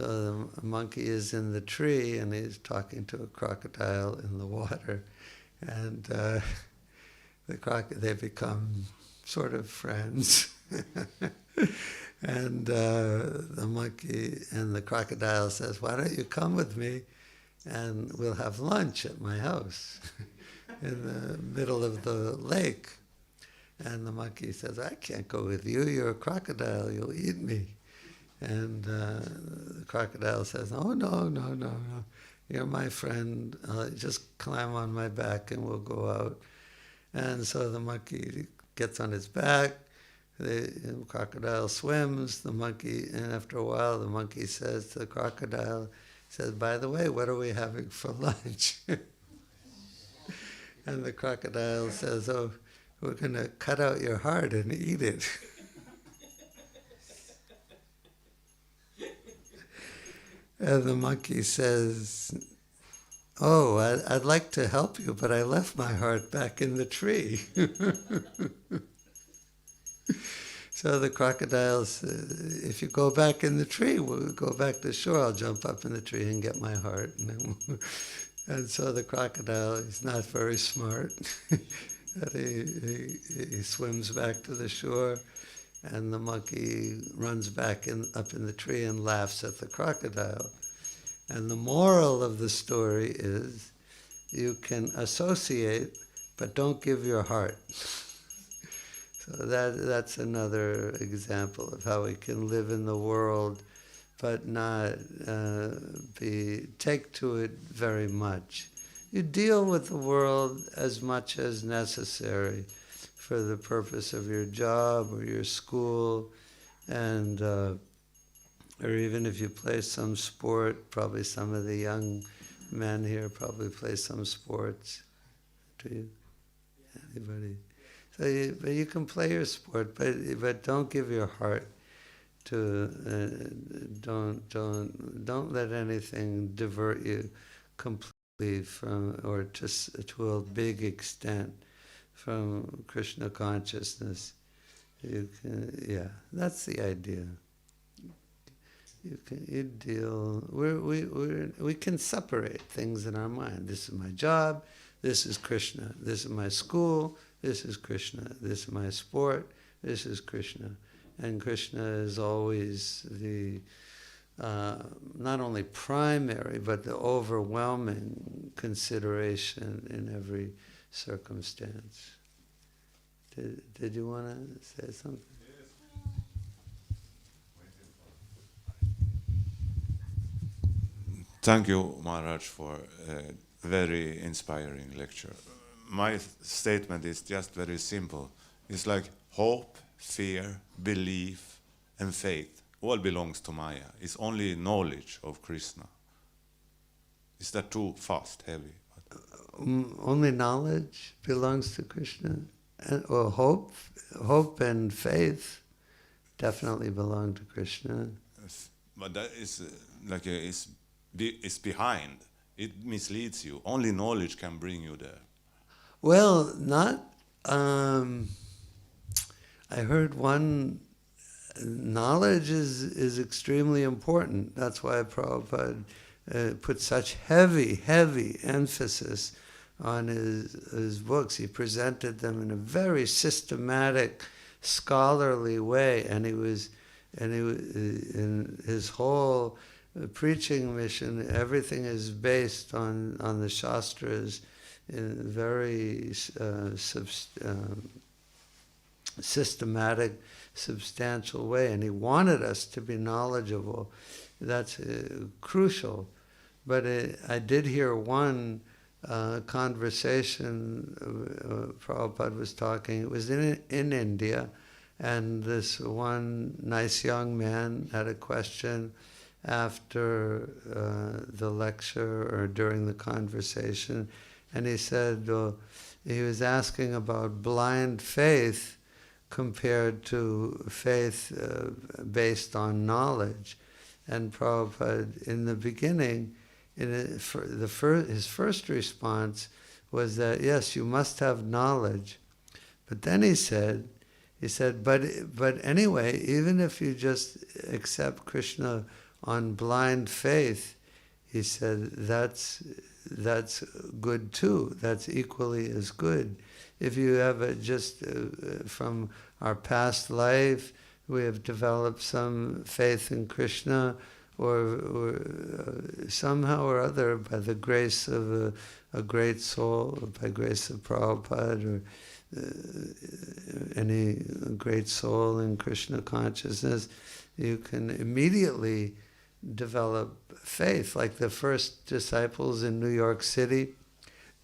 So the monkey is in the tree and he's talking to a crocodile in the water, and they become sort of friends. And the monkey and the crocodile says, "Why don't you come with me and we'll have lunch at my house in the middle of the lake?" And the monkey says, "I can't go with you. You're a crocodile. You'll eat me." And the crocodile says, "Oh, no. You're my friend. Just climb on my back and we'll go out." And so the monkey gets on his back. The crocodile swims. And after a while, the monkey says to the crocodile, "By the way, what are we having for lunch?" And the crocodile says, "Oh, we're going to cut out your heart and eat it." And the monkey says, "Oh, I'd like to help you, but I left my heart back in the tree." So the crocodile says, "If you go back in the tree, we'll go back to shore. I'll jump up in the tree and get my heart." And so the crocodile is not very smart. And he swims back to the shore, and the monkey runs back up in the tree and laughs at the crocodile. And the moral of the story is, you can associate, but don't give your heart. So that's another example of how we can live in the world, but not take to it very much. You deal with the world as much as necessary for the purpose of your job or your school, and or even if you play some sport. Probably some of the young men here probably play some sports. Do you? Anybody? So but you can play your sport, but don't give your heart to. Don't let anything divert you completely from, or to a big extent, from Krishna consciousness. That's the idea. We can separate things in our mind. This is my job, this is Krishna. This is my school, this is Krishna. This is my sport, this is Krishna. And Krishna is always the not only primary, but the overwhelming consideration in every circumstance. Did you want to say something? Thank you, Maharaj, for a very inspiring lecture. My statement is just very simple. It's like hope, fear, belief, and faith all belongs to Maya. It's only knowledge of Krishna. Is that too fast, heavy? Only knowledge belongs to Krishna? Or hope and faith definitely belong to Krishna. But that is it's behind. It misleads you. Only knowledge can bring you there. Well, not. I heard one. Knowledge is extremely important. That's why Prabhupada put such heavy emphasis on his books. He presented them in a very systematic, scholarly way, and in his whole preaching mission, everything is based on the Shastras in a very systematic, substantial way, and he wanted us to be knowledgeable. That's crucial. But I did hear one conversation, Prabhupada was talking, it was in India, and this one nice young man had a question after the lecture or during the conversation, and he said he was asking about blind faith compared to faith based on knowledge. And Prabhupada, in the beginning, his first response was that, yes, you must have knowledge. But then he said, but anyway, even if you just accept Krishna on blind faith, he said, that's good too. That's equally as good. If you have just from our past life, we have developed some faith in Krishna, or somehow or other, by the grace of a great soul, or by grace of Prabhupada, or any great soul in Krishna consciousness, you can immediately develop faith. Like the first disciples in New York City,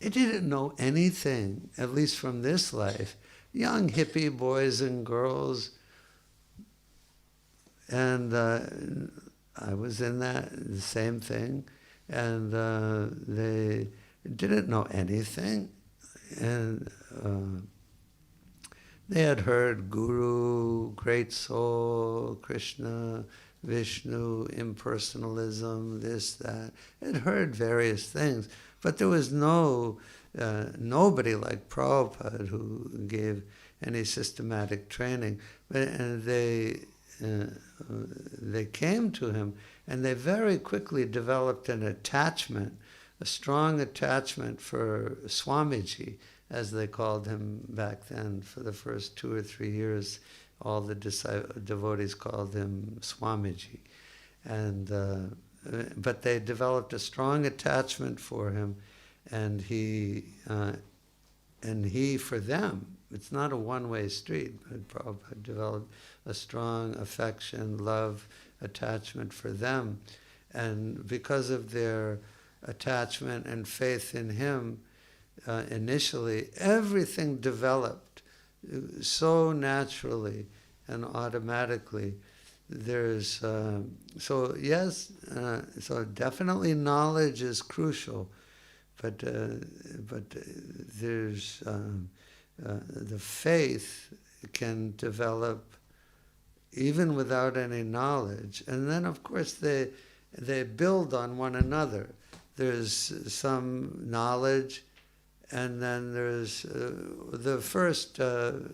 they didn't know anything, at least from this life. Young hippie boys and girls, and I was in that, the same thing, and they didn't know anything, and they had heard Guru, Great Soul, Krishna, Vishnu, impersonalism, this, that. They'd heard various things, but there was nobody like Prabhupada who gave any systematic training. And they came to him, and they very quickly developed an attachment, a strong attachment for Swamiji, as they called him back then. For the first 2 or 3 years, all the devotees called him Swamiji. But they developed a strong attachment for him, and he for them. It's not a one-way street, but Prabhupada developed a strong affection, love, attachment for them. And because of their attachment and faith in him, initially, everything developed so naturally and automatically. There's so definitely knowledge is crucial, but there's the faith can develop even without any knowledge, and then of course they build on one another. There's some knowledge, and then there's the first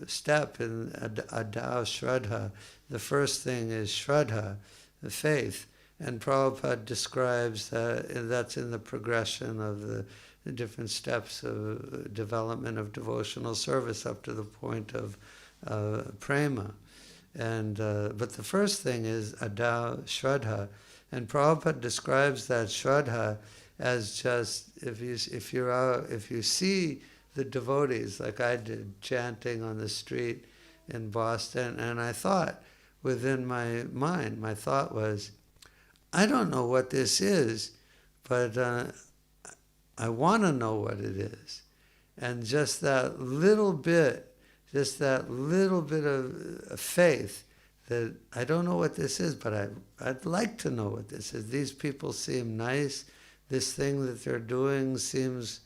step in Adao Shraddha. The first thing is Shraddha, the faith. And Prabhupada describes that's in the progression of the different steps of development of devotional service up to the point of prema. But the first thing is Adao Shraddha. And Prabhupada describes that Shraddha as just, if you see the devotees, like I did, chanting on the street in Boston, and I thought within my mind, my thought was, I don't know what this is, but I want to know what it is. And just that little bit of faith, that I don't know what this is, but I'd like to know what this is. These people seem nice. This thing that they're doing seems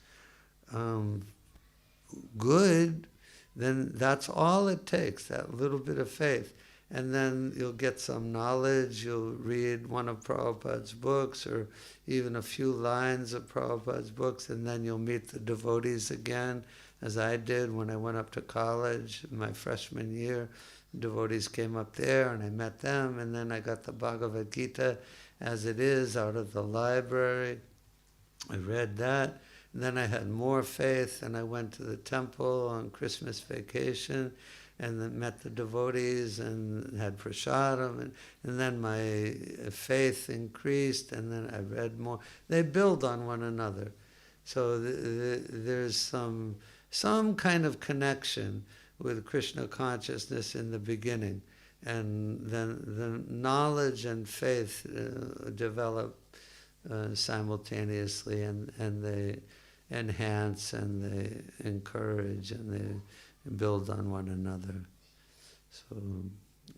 good. Then that's all it takes, that little bit of faith. And then you'll get some knowledge, you'll read one of Prabhupada's books, or even a few lines of Prabhupada's books, and then you'll meet the devotees again, as I did when I went up to college in my freshman year. Devotees came up there, and I met them, and then I got the Bhagavad Gita as it is out of the library. I read that, and then I had more faith, and I went to the temple on Christmas vacation, and then met the devotees and had prasadam, and then my faith increased, and then I read more. They build on one another. So there's some kind of connection with Krishna consciousness in the beginning, and then the knowledge and faith develop simultaneously, and they enhance, and they encourage, and they build on one another. So,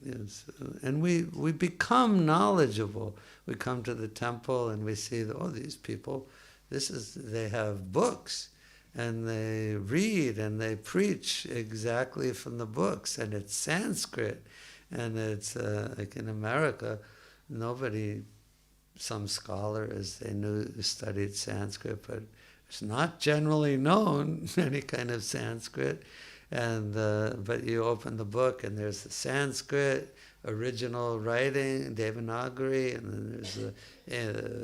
yes, and we become knowledgeable. We come to the temple and we see that, these people, they have books, and they read and they preach exactly from the books, and it's Sanskrit, and it's like in America, some scholars, they studied Sanskrit, but it's not generally known, any kind of Sanskrit. And but you open the book and there's the Sanskrit original writing, Devanagari, and then there's the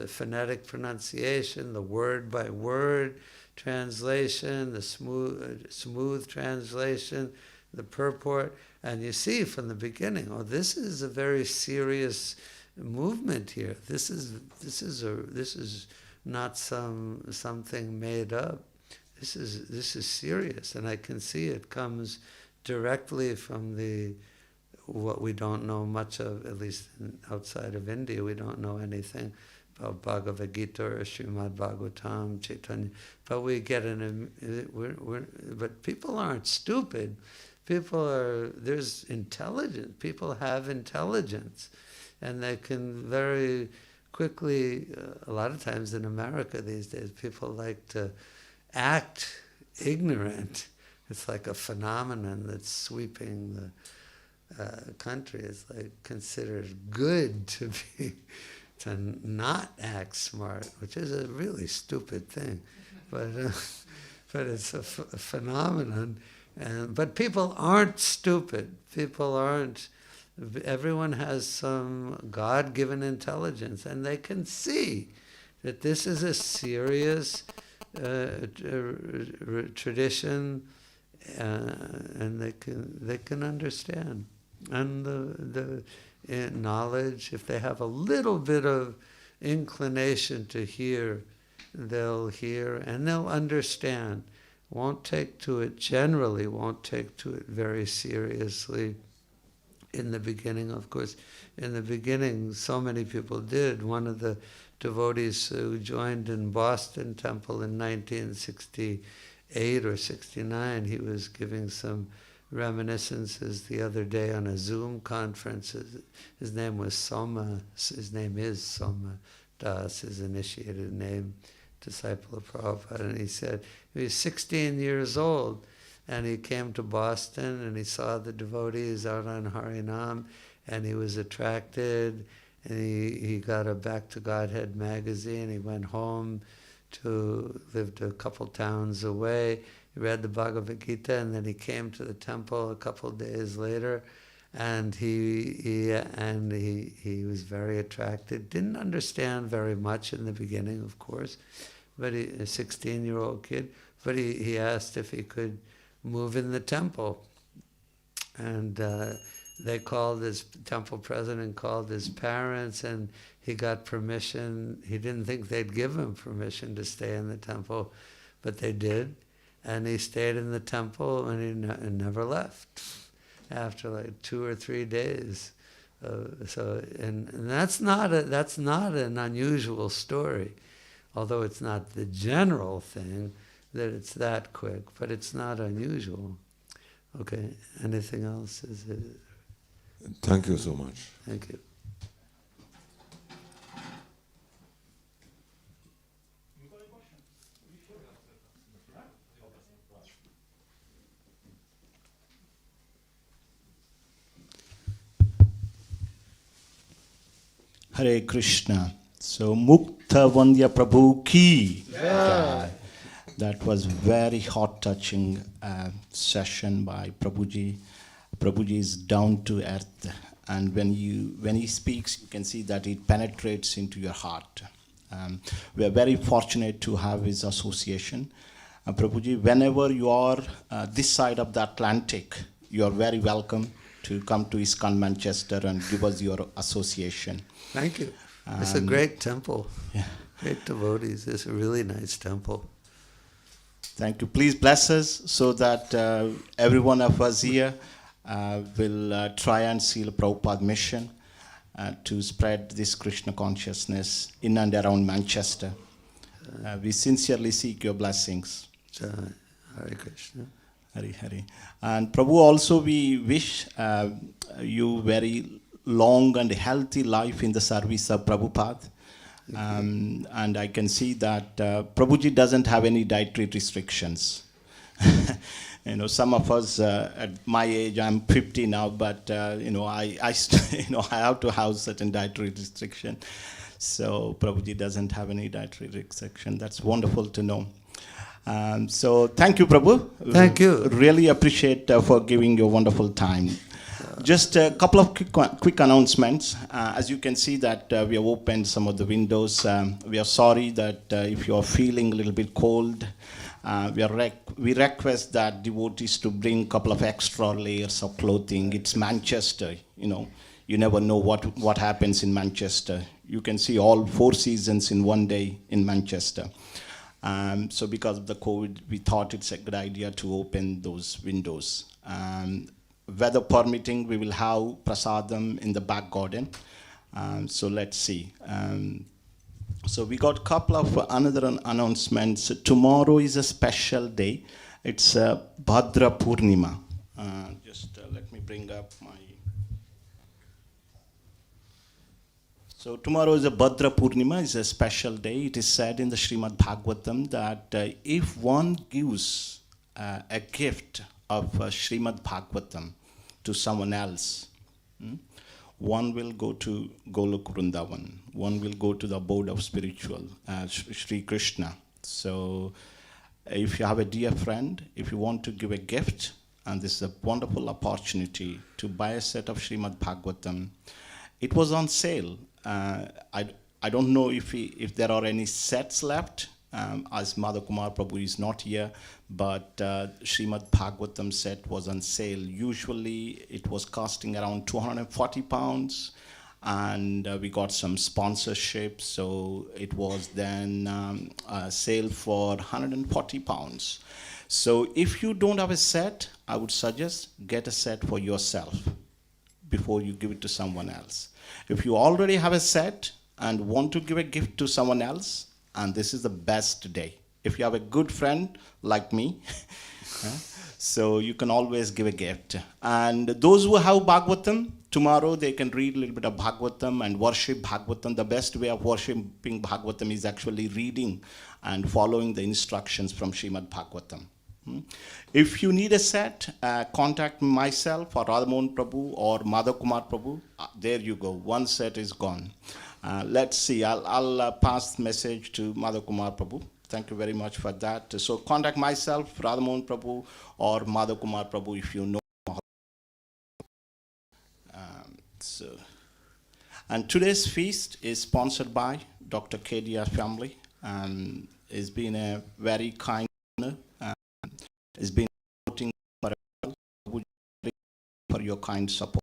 phonetic pronunciation, the word by word translation, the smooth translation, the purport, and you see from the beginning, oh, this is a very serious movement here. This is not something made up. This is serious, and I can see it comes directly from what we don't know much of, at least outside of India. We don't know anything about Bhagavad Gita or Srimad Bhagavatam, Chaitanya, but we get but people aren't stupid. There's intelligence. People have intelligence, and they can very quickly, a lot of times in America these days, people like to act ignorant. It's like a phenomenon that's sweeping the country. It's like considered good to not act smart, which is a really stupid thing, but it's a phenomenon. But people aren't stupid. People aren't. Everyone has some God-given intelligence, and they can see that this is a serious tradition, and they can understand. And the knowledge, if they have a little bit of inclination to hear, they'll hear and they'll understand. Generally won't take to it very seriously. In the beginning, of course, so many people did. One of the devotees who joined in Boston Temple in 1968 or 69, he was giving some reminiscences the other day on a Zoom conference. His name was Soma. His name is Soma Das, his initiated name, disciple of Prabhupada. And he said he was 16 years old, and he came to Boston and he saw the devotees out on Harinam, and he was attracted, and he got a Back to Godhead magazine. He went home lived a couple towns away. He read the Bhagavad Gita, and then he came to the temple a couple days later, and he was very attracted. Didn't understand very much in the beginning, of course, but a 16-year-old kid. But he asked if he could move in the temple, and they called his temple president, called his parents, and he got permission. He didn't think they'd give him permission to stay in the temple, but they did. And he stayed in the temple, and he never left after like 2 or 3 days. And that's not an unusual story, although it's not the general thing that it's that quick, but it's not unusual. Okay, anything else? Thank you so much. Thank you. Hare Krishna. So Muktavandya Prabhu ki. Yeah. That was very heart-touching session by Prabhuji. Prabhuji is down to earth, and when he speaks, you can see that it penetrates into your heart. We are very fortunate to have his association. Prabhuji, whenever you are this side of the Atlantic, you are very welcome to come to ISKCON Manchester and give us your association. Thank you. It's a great temple. Yeah. Great devotees. It's a really nice temple. Thank you. Please bless us so that every one of us here will try and seal Prabhupada mission to spread this Krishna consciousness in and around Manchester. We sincerely seek your blessings. Hare Krishna. Hari Hari. And Prabhu, also we wish you very long and healthy life in the service of Prabhupada. And I can see that Prabhuji doesn't have any dietary restrictions. Some of us at my age, I'm 50 now, but I have to have certain dietary restriction. So Prabhuji doesn't have any dietary restriction. That's wonderful to know. So thank you, Prabhu. Thank you. Really appreciate for giving your wonderful time. Just a couple of quick announcements. As you can see that we have opened some of the windows. We are sorry that if you are feeling a little bit cold, we request that devotees to bring a couple of extra layers of clothing. It's Manchester, you know. You never know what happens in Manchester. You can see all 4 seasons in one day in Manchester. So because of the COVID, we thought it's a good idea to open those windows. Weather permitting, we will have prasadam in the back garden. So let's see. So we got a couple of another announcements. Tomorrow is a special day. It's Bhadra Purnima. Just let me bring up my... So tomorrow is a Bhadra Purnima, is a special day. It is said in the Srimad Bhagavatam that if one gives a gift of Srimad Bhagavatam to someone else, one will go to Golok Vrindavan, one will go to the abode of spiritual, Sri Krishna. So if you have a dear friend, if you want to give a gift, and this is a wonderful opportunity to buy a set of Srimad Bhagavatam. It was on sale. I don't know if there are any sets left, as Madhav Kumar Prabhu is not here, but Srimad Bhagavatam set was on sale. Usually it was costing around 240 pounds, and we got some sponsorship, so it was then sale for 140 pounds. So if you don't have a set, I would suggest get a set for yourself before you give it to someone else. If you already have a set and want to give a gift to someone else, and this is the best day. If you have a good friend like me, so you can always give a gift. And those who have Bhagavatam, tomorrow they can read a little bit of Bhagavatam and worship Bhagavatam. The best way of worshipping Bhagavatam is actually reading and following the instructions from Srimad Bhagavatam. If you need a set, contact myself or Radhamohan Prabhu or Madhav Kumar Prabhu. There you go. One set is gone. Let's see. I'll pass the message to Madhav Kumar Prabhu. Thank you very much for that. So contact myself, Radhamohan Prabhu, or Madhav Kumar Prabhu if you know. And today's feast is sponsored by Dr. KDR family, and it's been a very kind honor. It's been voting for your kind support.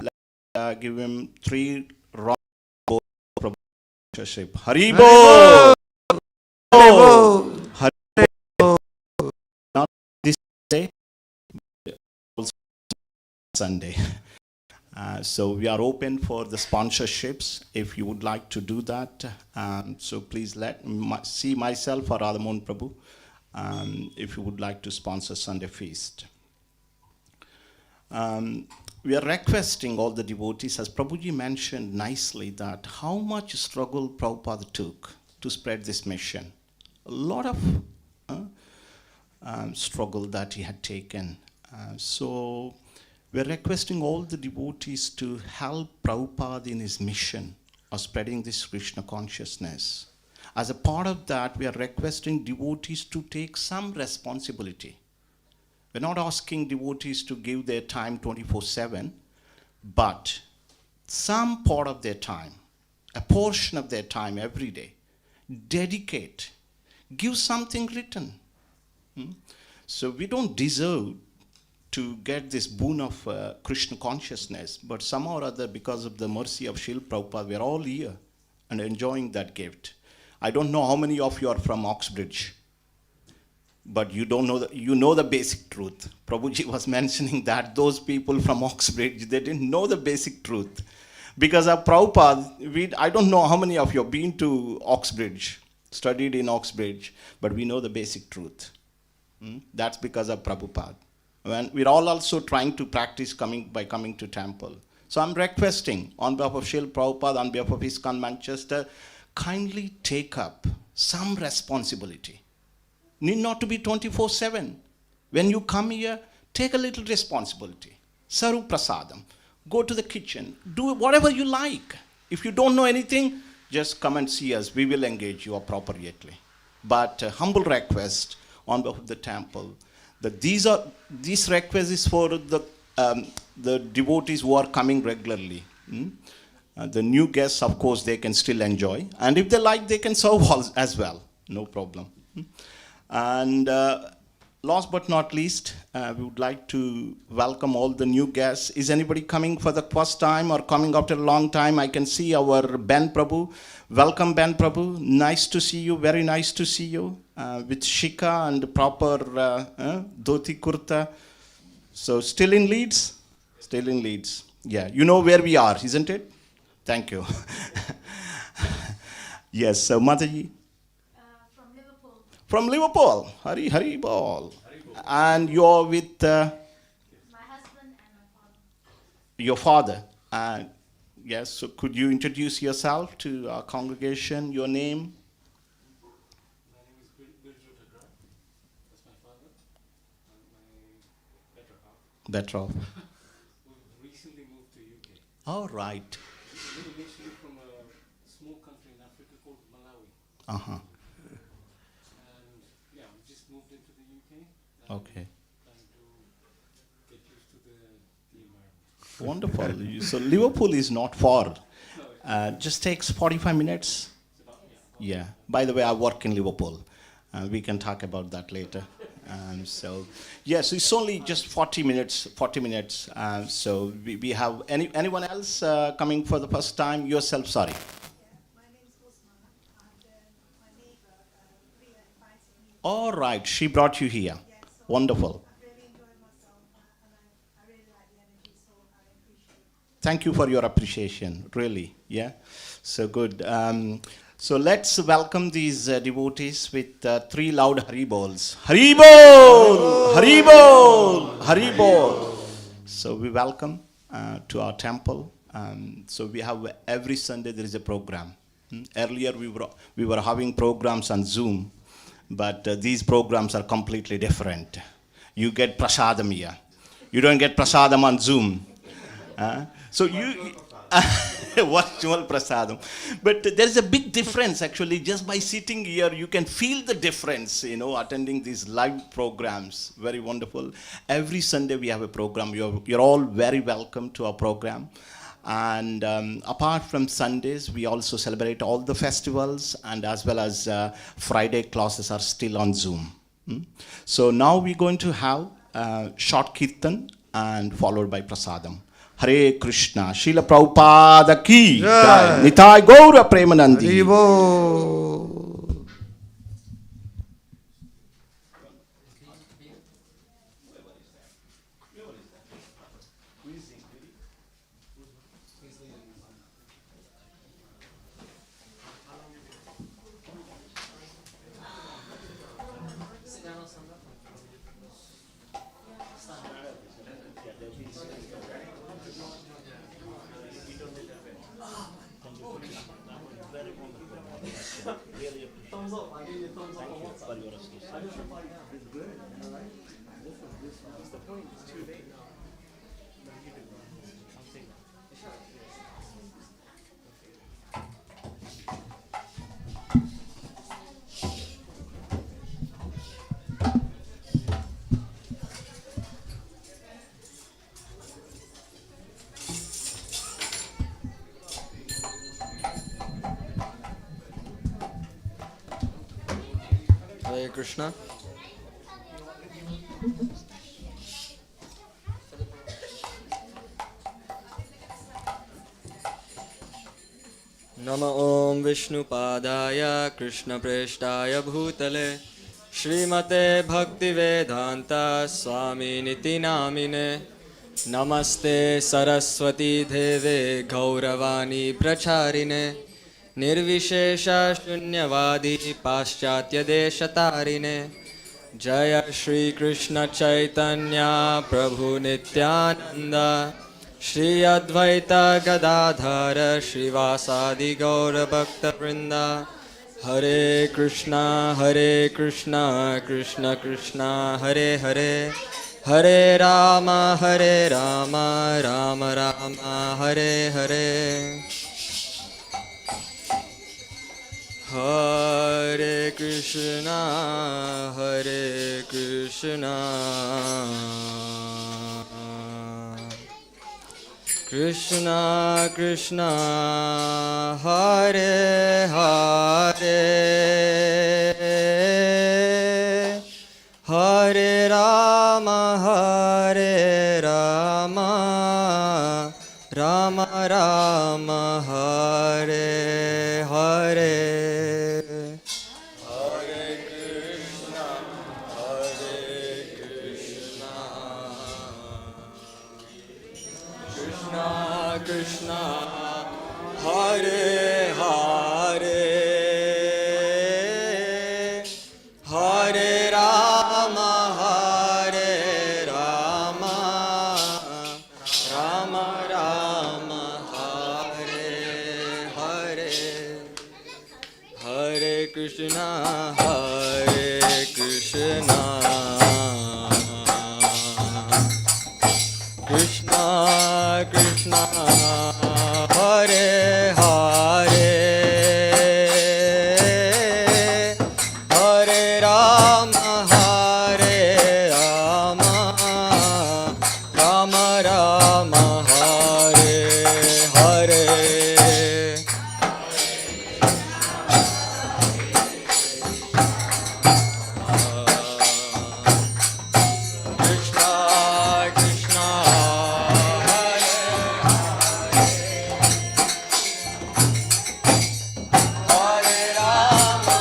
Let's give him 3 rounds of sponsorship. Haribo! Haribo! Not this day, but also Sunday. So we are open for the sponsorships if you would like to do that. So please see myself or Radhamohan Prabhu. If you would like to sponsor Sunday Feast. We are requesting all the devotees, as Prabhuji mentioned nicely, that how much struggle Prabhupada took to spread this mission. A lot of struggle that he had taken. So we are requesting all the devotees to help Prabhupada in his mission of spreading this Krishna consciousness. As a part of that, we are requesting devotees to take some responsibility. We're not asking devotees to give their time 24/7, but some part of their time, a portion of their time every day, dedicate, give something written. So we don't deserve to get this boon of Krishna consciousness, but somehow or other, because of the mercy of Srila Prabhupada, we're all here and enjoying that gift. I don't know how many of you are from Oxbridge, but you don't know you know the basic truth. Prabhuji was mentioning that those people from Oxbridge, they didn't know the basic truth. Because of Prabhupada, I don't know how many of you have been to Oxbridge, studied in Oxbridge, but we know the basic truth. That's because of Prabhupada. And we're all also trying to practice by coming to temple. So I'm requesting on behalf of Srila Prabhupada, on behalf of ISKCON Manchester, kindly take up some responsibility. Need not to be 24/7. When you come here, take a little responsibility. Saru prasadam. Go to the kitchen. Do whatever you like. If you don't know anything, just come and see us. We will engage you appropriately. but humble request on behalf of the temple that these requests is for the devotees who are coming regularly. The new guests, of course, they can still enjoy, and if they like, they can serve as well, no problem. And last but not least, we would like to welcome all the new guests. Is anybody coming for the first time or coming after a long time? I can see our Ben Prabhu. Welcome, Ben Prabhu. Nice to see you. Very nice to see you. With shika and proper dhoti kurta. So still in Leeds? Still in Leeds. Yeah, you know where we are, isn't it? Thank you. Yes, so Mataji. From Liverpool. From Liverpool. Hari Bol. And you're with My husband and my father. your father. Yes, so could you introduce yourself to our congregation, your name? My name is Birju Thakura. That's my father. And my better half. Better off. Who recently moved to UK. All right. We're initially from a small country in Africa called Malawi. Uh-huh. And yeah, we just moved into the UK. Okay. Trying to get used to the environment. Wonderful. So Liverpool is not far. Just takes 45 minutes. Yeah. By the way, I work in Liverpool. We can talk about that later. So yes, it's only just 40 minutes. 40 minutes. So we have anyone else coming for the first time? Yourself, sorry. My name is Usman, and my neighbor, Priya, invited me. All right. She brought you here. Wonderful. I really enjoyed myself, and I really like the energy, so I appreciate it. Thank you for your appreciation, really. Yeah, so good. So let's welcome these devotees with 3 loud Haribols. Haribol! Haribol! Haribol! So we welcome to our temple. So we have every Sunday there is a program. Earlier we were having programs on Zoom, but these programs are completely different. You get prasadam here. You don't get prasadam on Zoom. So you virtual prasadam. But there is a big difference actually. Just by sitting here, you can feel the difference, attending these live programs. Very wonderful. Every Sunday we have a program. You're all very welcome to our program. And apart from Sundays, we also celebrate all the festivals, and as well as Friday classes are still on Zoom. So now we're going to have short kirtan and followed by prasadam. Hare Krishna, Srila Prabhupada ki jai, Nitai Gaura Premanandi. Haribo. Hare Krishna. Nama Om Vishnupadaya Krishna Preshtaya Bhutale Srimate Bhaktivedanta Swami Niti Namine Namaste Saraswati Deve Gauravani Pracharine Nirvishesha Shunyavadi Paschatya Deshatarine Jaya Shri Krishna Chaitanya Prabhu Nityananda Shri Advaita Gadadhara Srivasadi Gaura Bhakta Vrinda Hare Krishna Krishna Krishna Hare Hare Hare Rama Rama Rama Hare Hare Hare Hare Krishna, Hare Krishna, Krishna Krishna, Hare Hare, Hare Rama, Hare Rama, Rama Rama, Hare Hare. Hare Krishna, Hare Krishna, Krishna Krishna, Hare Hare, Hare Rama, Hare Rama, Rama Rama, Hare Hare. Hare Krishna, Hare Krishna, Krishna Krishna, Hare Hare, Hare Rama, Hare Rama, Rama Rama, Hare Hare. Krishna Krishna, Hare Rama,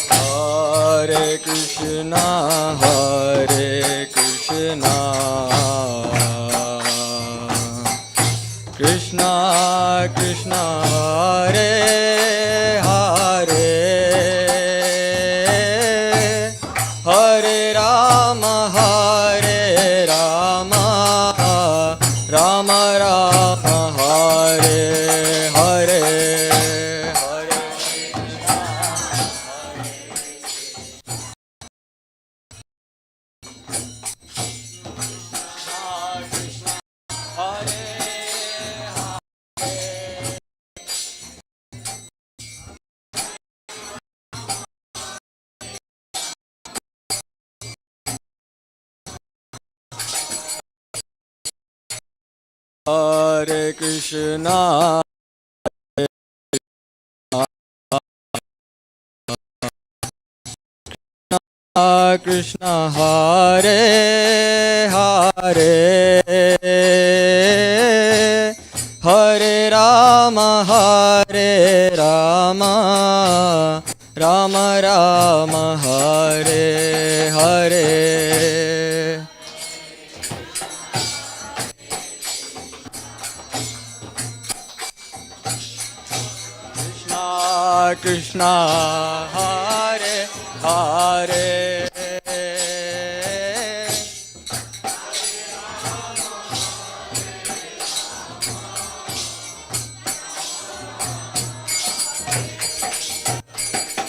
Hare Krishna, Hare Krishna, Krishna Krishna, Hare Hare, Hare Rama, Hare Rama, Rama Rama, Hare Hare. Hare Krishna, Hare Hare Krishna, Krishna Hare Hare, Hare Rama, Hare Rama, Rama Rama, Hare Hare. Krishna Krishna, Hare Hare,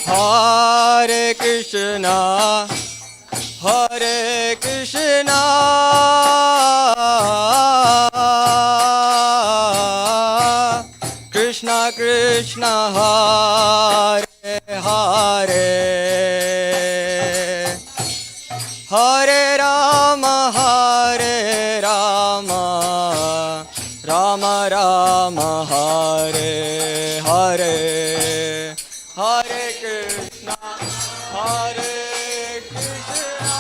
Hare Krishna, Hare Krishna, Krishna Krishna, Hare Hare, Hare Rama, Hare Rama, Rama Rama, Hare Hare. Hare Krishna, Hare Krishna,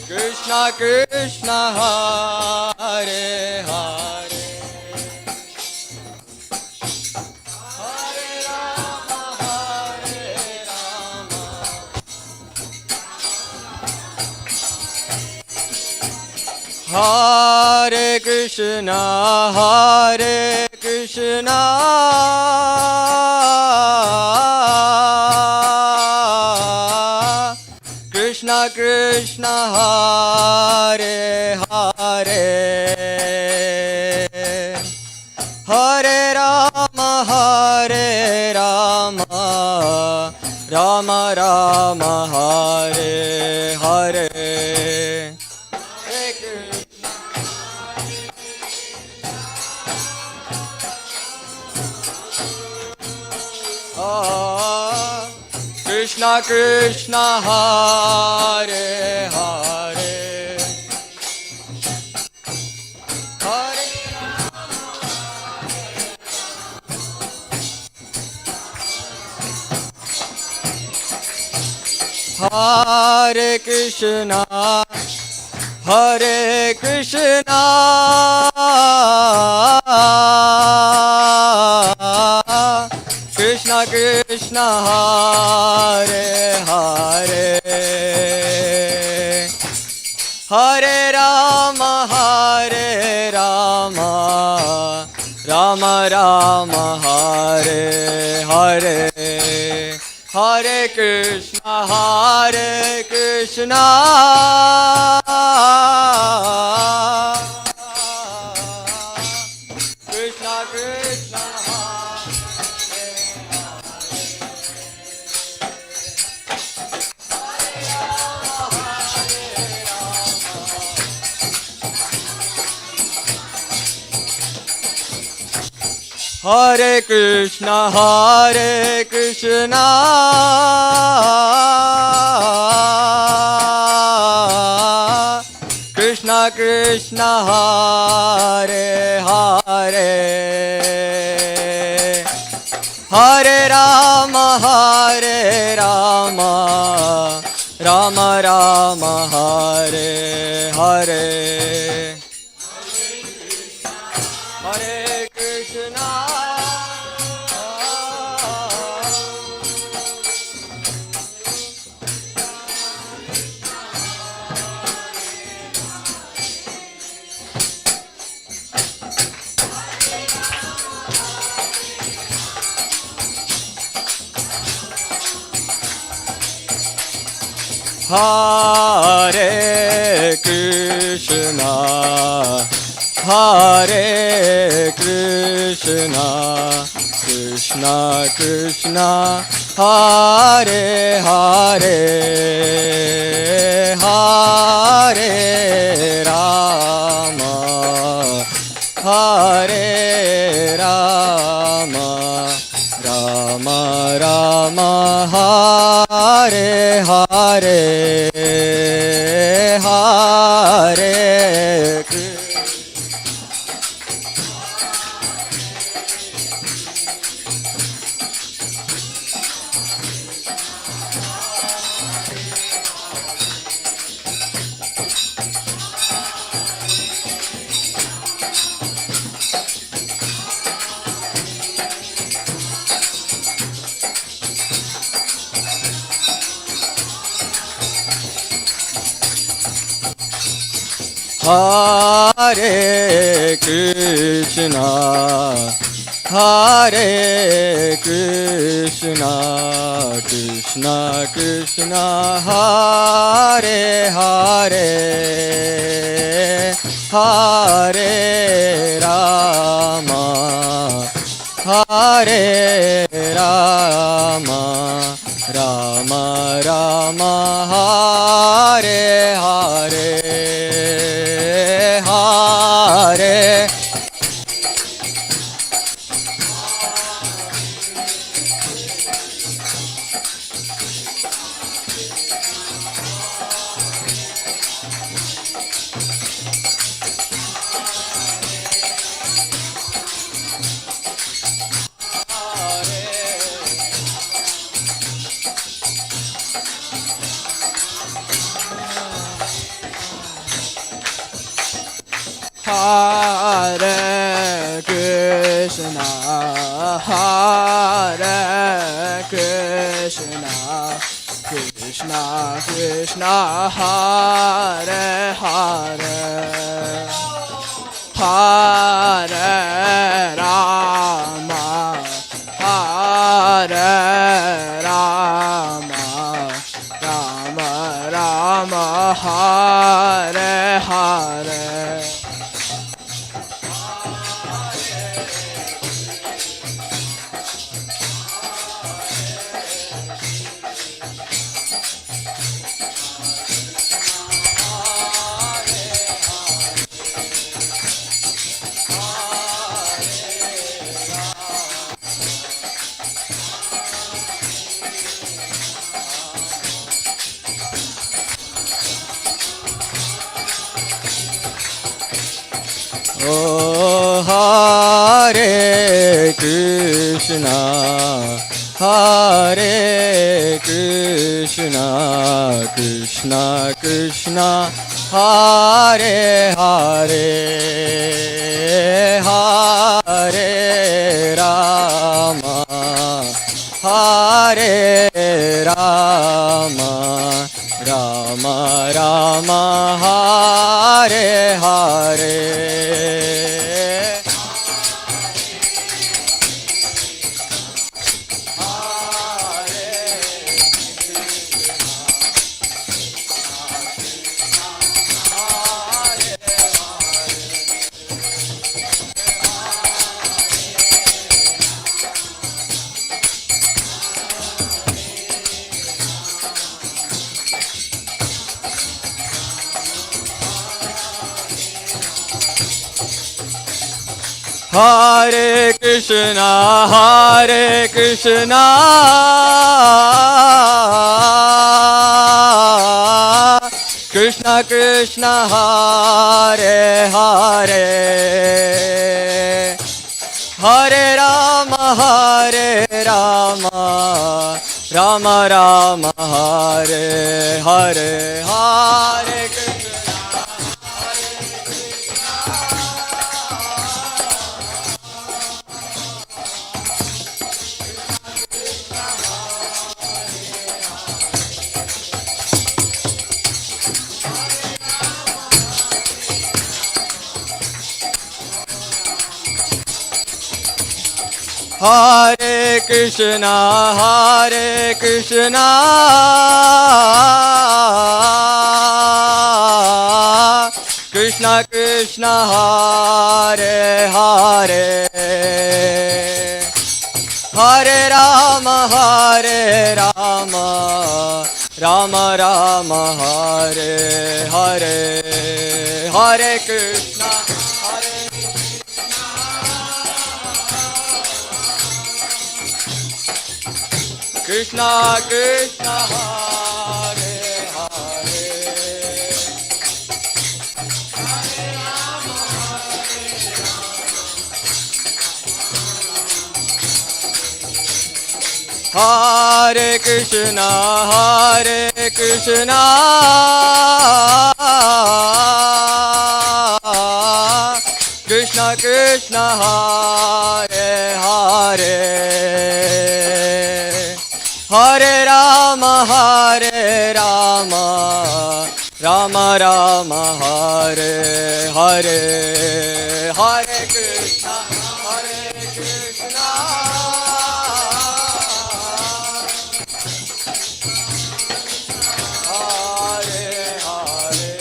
Krishna Krishna, Hare Hare, Hare Rama, Hare Rama, Hare Krishna, Hare Krishna, Krishna Krishna, Hare Hare, Hare Rama, Hare Rama, Rama Rama Hare Hare Hare Krishna Krishna Hare Hare Hare Hare Krishna Hare Krishna Krishna Krishna Hare Hare Hare Rama Rama Rama Hare Hare Hare Krishna Krishna Krishna Hare Krishna Krishna Krishna Hare Hare Hare Rama Rama Rama Hare Hare Hare Krishna Hare Krishna Krishna Krishna Hare Hare Hare Rama Rama Rama Hare Hare Hare Hare Krishna Krishna Krishna Hare Hare Hare Rama Rama Rama Hare Hare Hare Hare Krishna Krishna Krishna Hare Hare Hare Rama Rama Rama Hare Hare Oh Hare Krishna, Hare Krishna, Krishna Krishna, Hare Hare, Hare Rama, Hare Rama, Rama Rama, Hare Hare. Hare Krishna, Hare Krishna, Krishna Krishna, Hare Hare, Hare Rama, Hare Rama, Rama Rama, Hare Hare, Hare Krishna. Hare Krishna, Hare Krishna, Krishna Krishna, Hare Hare, Hare Rama, Hare Rama, Rama Rama, Hare Hare, Hare Krishna, Hare Krishna Krishna, Hare Hare, Hare Krishna, Hare Krishna, Krishna Krishna, Hare Hare, Hare Rama, Hare Rama, Rama Rama, Hare Hare, Hare Krishna, Hare Krishna, Hare Hare,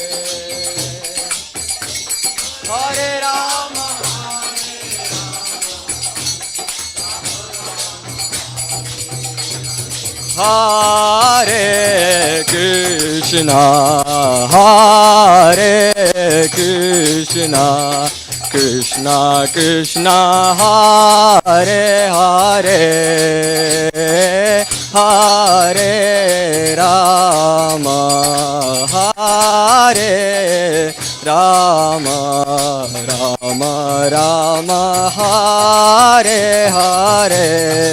Hare Rama, Hare Krishna, Hare Krishna, Krishna Krishna, Hare Hare, Hare Rama, Hare Rama, Rama Rama, Hare Hare.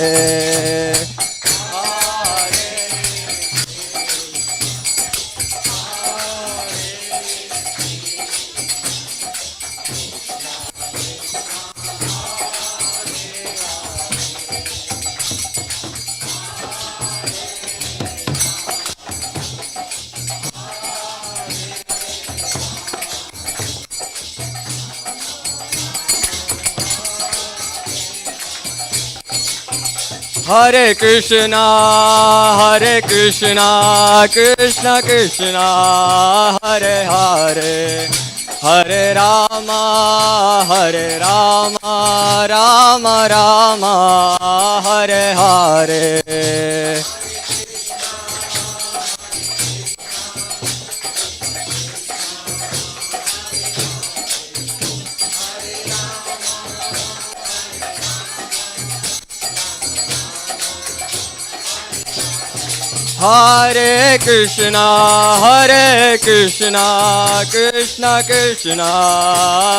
Hare Krishna, Krishna Krishna, Hare Hare, Hare Rama, Rama Rama, Hare Hare. Hare Krishna, Krishna Krishna,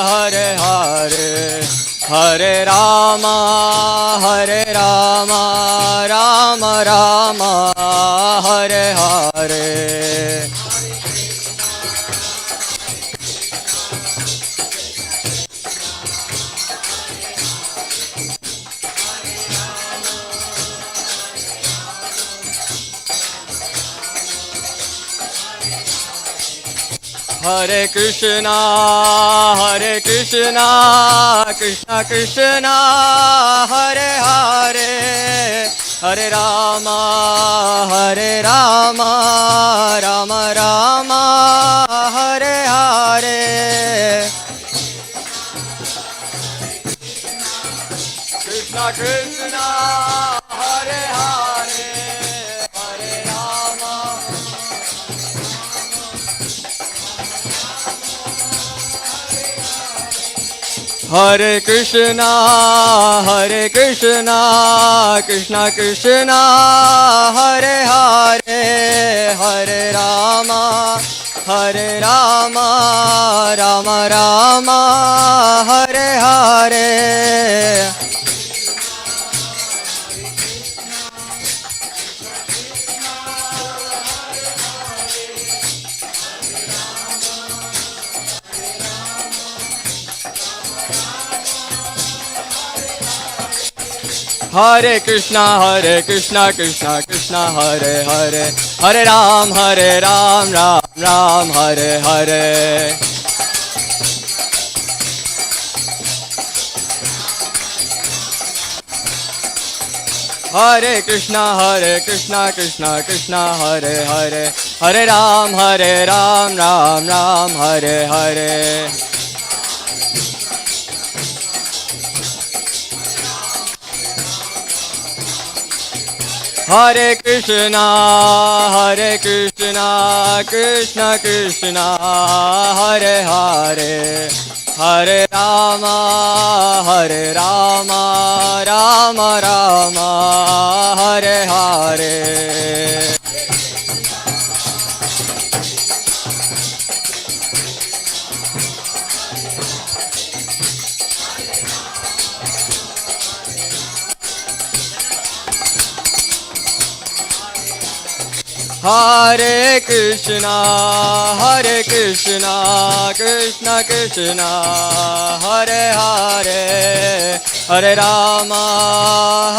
Hare Hare, Hare Rama, Rama Rama, Hare Hare. Hare Krishna, Krishna Krishna, Hare Hare, Hare Rama, Rama Rama, Hare Hare. Krishna Krishna, Hare Hare, Hare Rama. Hare Krishna, Krishna Krishna, Hare Hare, Hare Rama, Rama Rama, Hare Hare. Hare Krishna, Krishna Krishna, Hare Hare, Hare Ram, Ram Ram, Hare Hare. Hare Krishna, Krishna Krishna, Hare Hare, Hare Ram, Ram Ram, Hare Hare. Hare Krishna, Krishna Krishna, Hare Hare, Hare Rama, Rama Rama, Hare Hare. Hare Krishna, Krishna Krishna, Hare Hare, Hare Rama,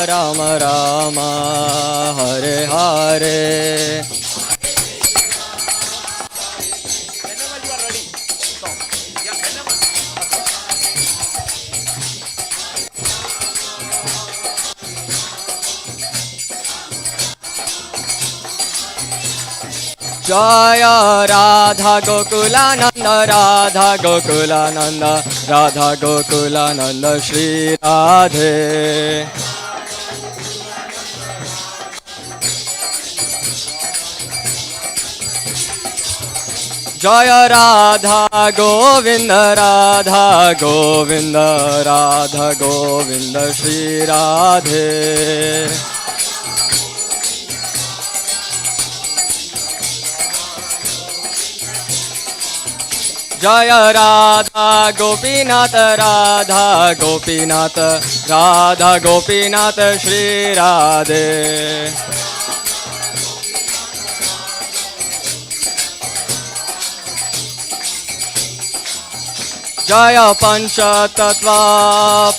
Rama Rama, Hare Hare. Jaya Radha Gokulananda, Radha Gokulananda, Radha Gokulananda, Shri Radhe. Jaya Radha Govinda, Radha Govinda, Radha Govinda, Shri Radhe. Jaya Radha Gopinath, Radha Gopinath, Radha Gopinath, Shri Radhe. Jaya Pancha Tattva,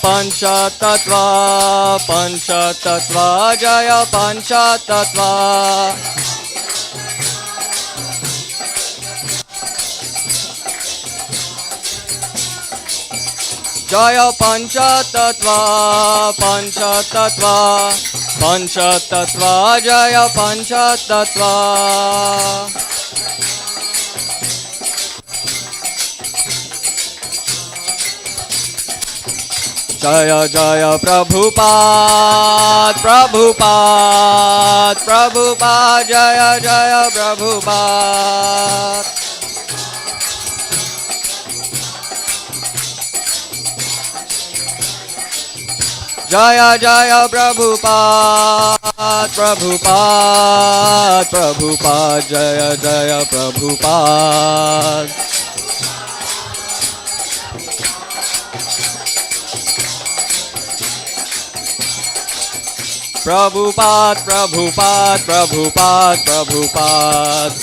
Jaya Pancha Tattva. Jaya Pancha Tattva, Jaya Pancha Tattva. Jaya Jaya Prabhupada, Jaya Jaya Prabhupada. Jaya Jaya Prabhupada. Prabhupada, Prabhupada, Jaya Jaya Prabhupada. Prabhupada, Prabhupada, Prabhupada, Prabhupada.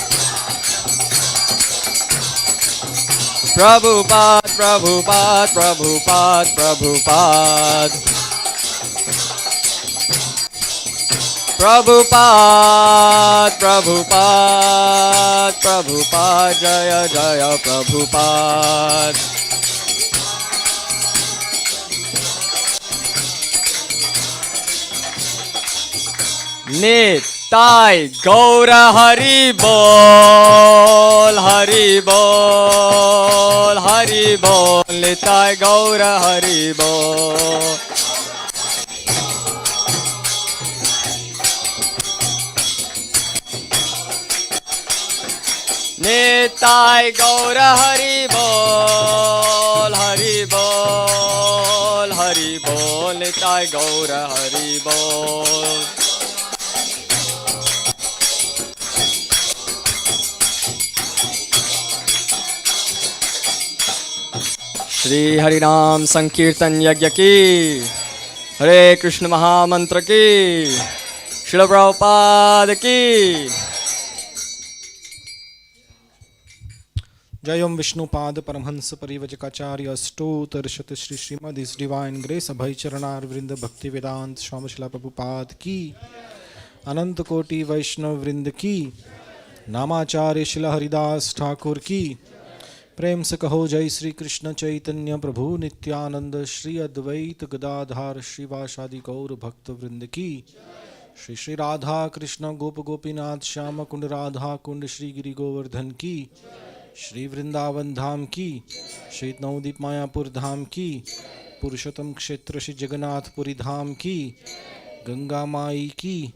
Prabhupada, Prabhupada, Prabhupada, Prabhupada. Prabhupada, Prabhupada, Prabhupada, Jaya Jaya Prabhupada. Nitai Gaura Hari Bol, Hari Bol, Hari Bol, Nitai Gaura Hari Bol. Nitai Gaura Hari Bol, Hari Bol, Hari Bol, Nitai Gaura Hari Bol. Shri हरिनाम संकीर्तन यज्ञ की, हरे कृष्ण महामंत्र की, श्रील प्रभुपाद की। जयम विष्णुपाद परमहंस परिवजकाचार्य अष्टोत्तरशत श्री श्रीमद इस divine grace अभय चरणार वृंद भक्ति वेदांत स्वामी श्रील प्रभुपाद की, अनंत कोटि वैष्णव वृंद की, नामाचार्य श्रील हरिदास ठाकुर की। प्रेम से कहो जय श्री कृष्ण चैतन्य प्रभु नित्यानंद श्री अद्वैत गदाधार श्रीवासादि गौर भक्त वृंद की। श्री श्री राधा कृष्ण गोप गोपीनाथ श्याम कुंड राधा कुंड श्री गिरि गोवर्धन की। श्री वृंदावन धाम की, श्री नवदीप मायापुर धाम की, पुरुषोत्तम क्षेत्र श्री जगन्नाथपुरी धाम की, गंगा माई की,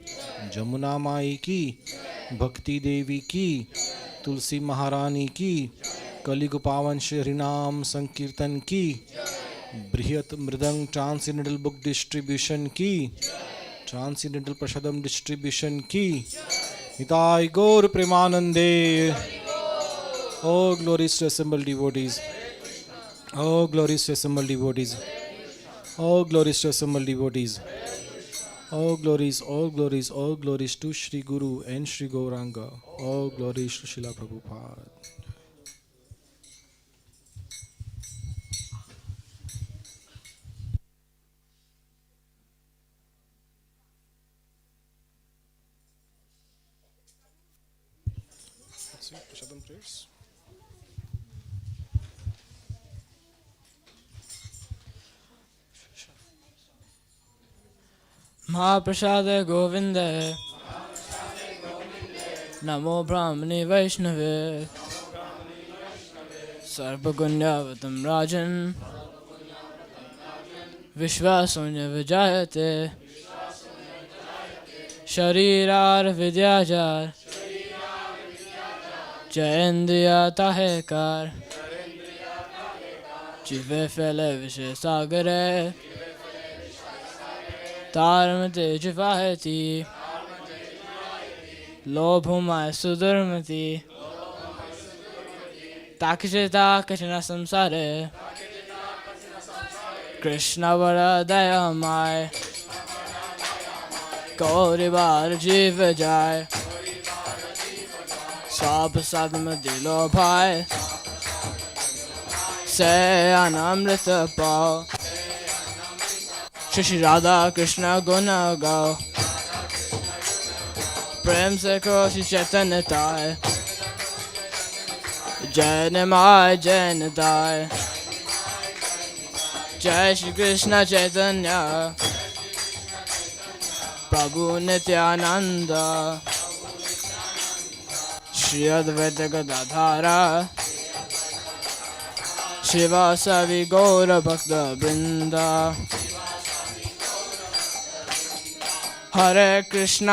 जमुना माई की, भक्ति देवी की, तुलसी महारानी की, कलियुग पावन श्री हरिनाम संकीर्तन की, बृहत मृदंग ट्रांसीडेंटल बुक डिस्ट्रीब्यूशन की, ट्रांसीडेंटल प्रसादम डिस्ट्रीब्यूशन की। निताय गौर प्रेमानंदे। Oh glories to assembled devotees. Oh glories to assembled devotees. Oh glories to assembled devotees. Oh glories, all glories, all glories to Shri Guru and Shri Gauranga. Oh glories to Srila Prabhupada. Let's see, Prashadam prayers. महाप्रसाद गोविंद नमो ब्राह्मणे वैष्णवे सर्वगुण्यावतम राजन विश्वासोन्य विजायते शरीरार विद्याचार जयेन्द्रिया ताहेकार जीवे फैले विषय सागरे तारमते जिवाहति लोभमाय सुदुर्मति ताकचिता कठिन संसारे कृष्ण वरदयमाय गौरी बार जीव जाय सब सदम दिलो भाई से अनामृत पाओ श्री राधा कृष्ण गुण गाओ प्रेम से करो श्री चैतन्य ताय जय निमाय जय निताय जय श्री कृष्ण चैतन्य प्रभु नित्यानंद श्री अद्वैत गदाधारा शिवासादि गौर भक्त वृंदा हरे Krishna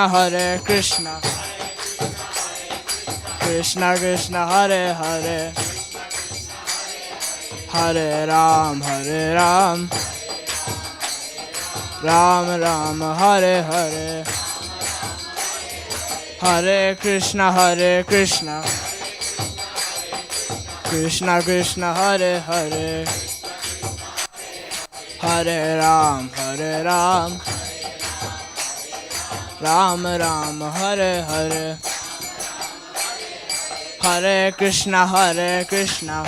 Krishna Krishna Hare Hare Hare Ram Ram Ram Hare Hare Hare Krishna, Hare Krishna, Krishna Krishna, Hare Hare, Hare Ram, Hare Ram, Ram Ram, Hare Hare, Hare Krishna, Hare Krishna,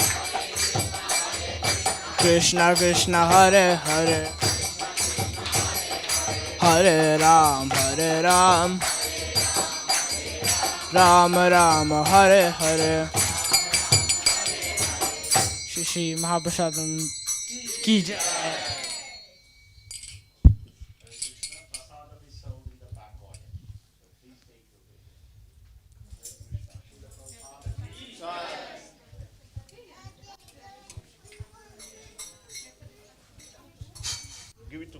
Krishna Krishna, Hare Hare, Hare Ram, Hare Ram, Ram Ram, Hare Hare. Shri Shri Mahaprasadam ki jai. Give it to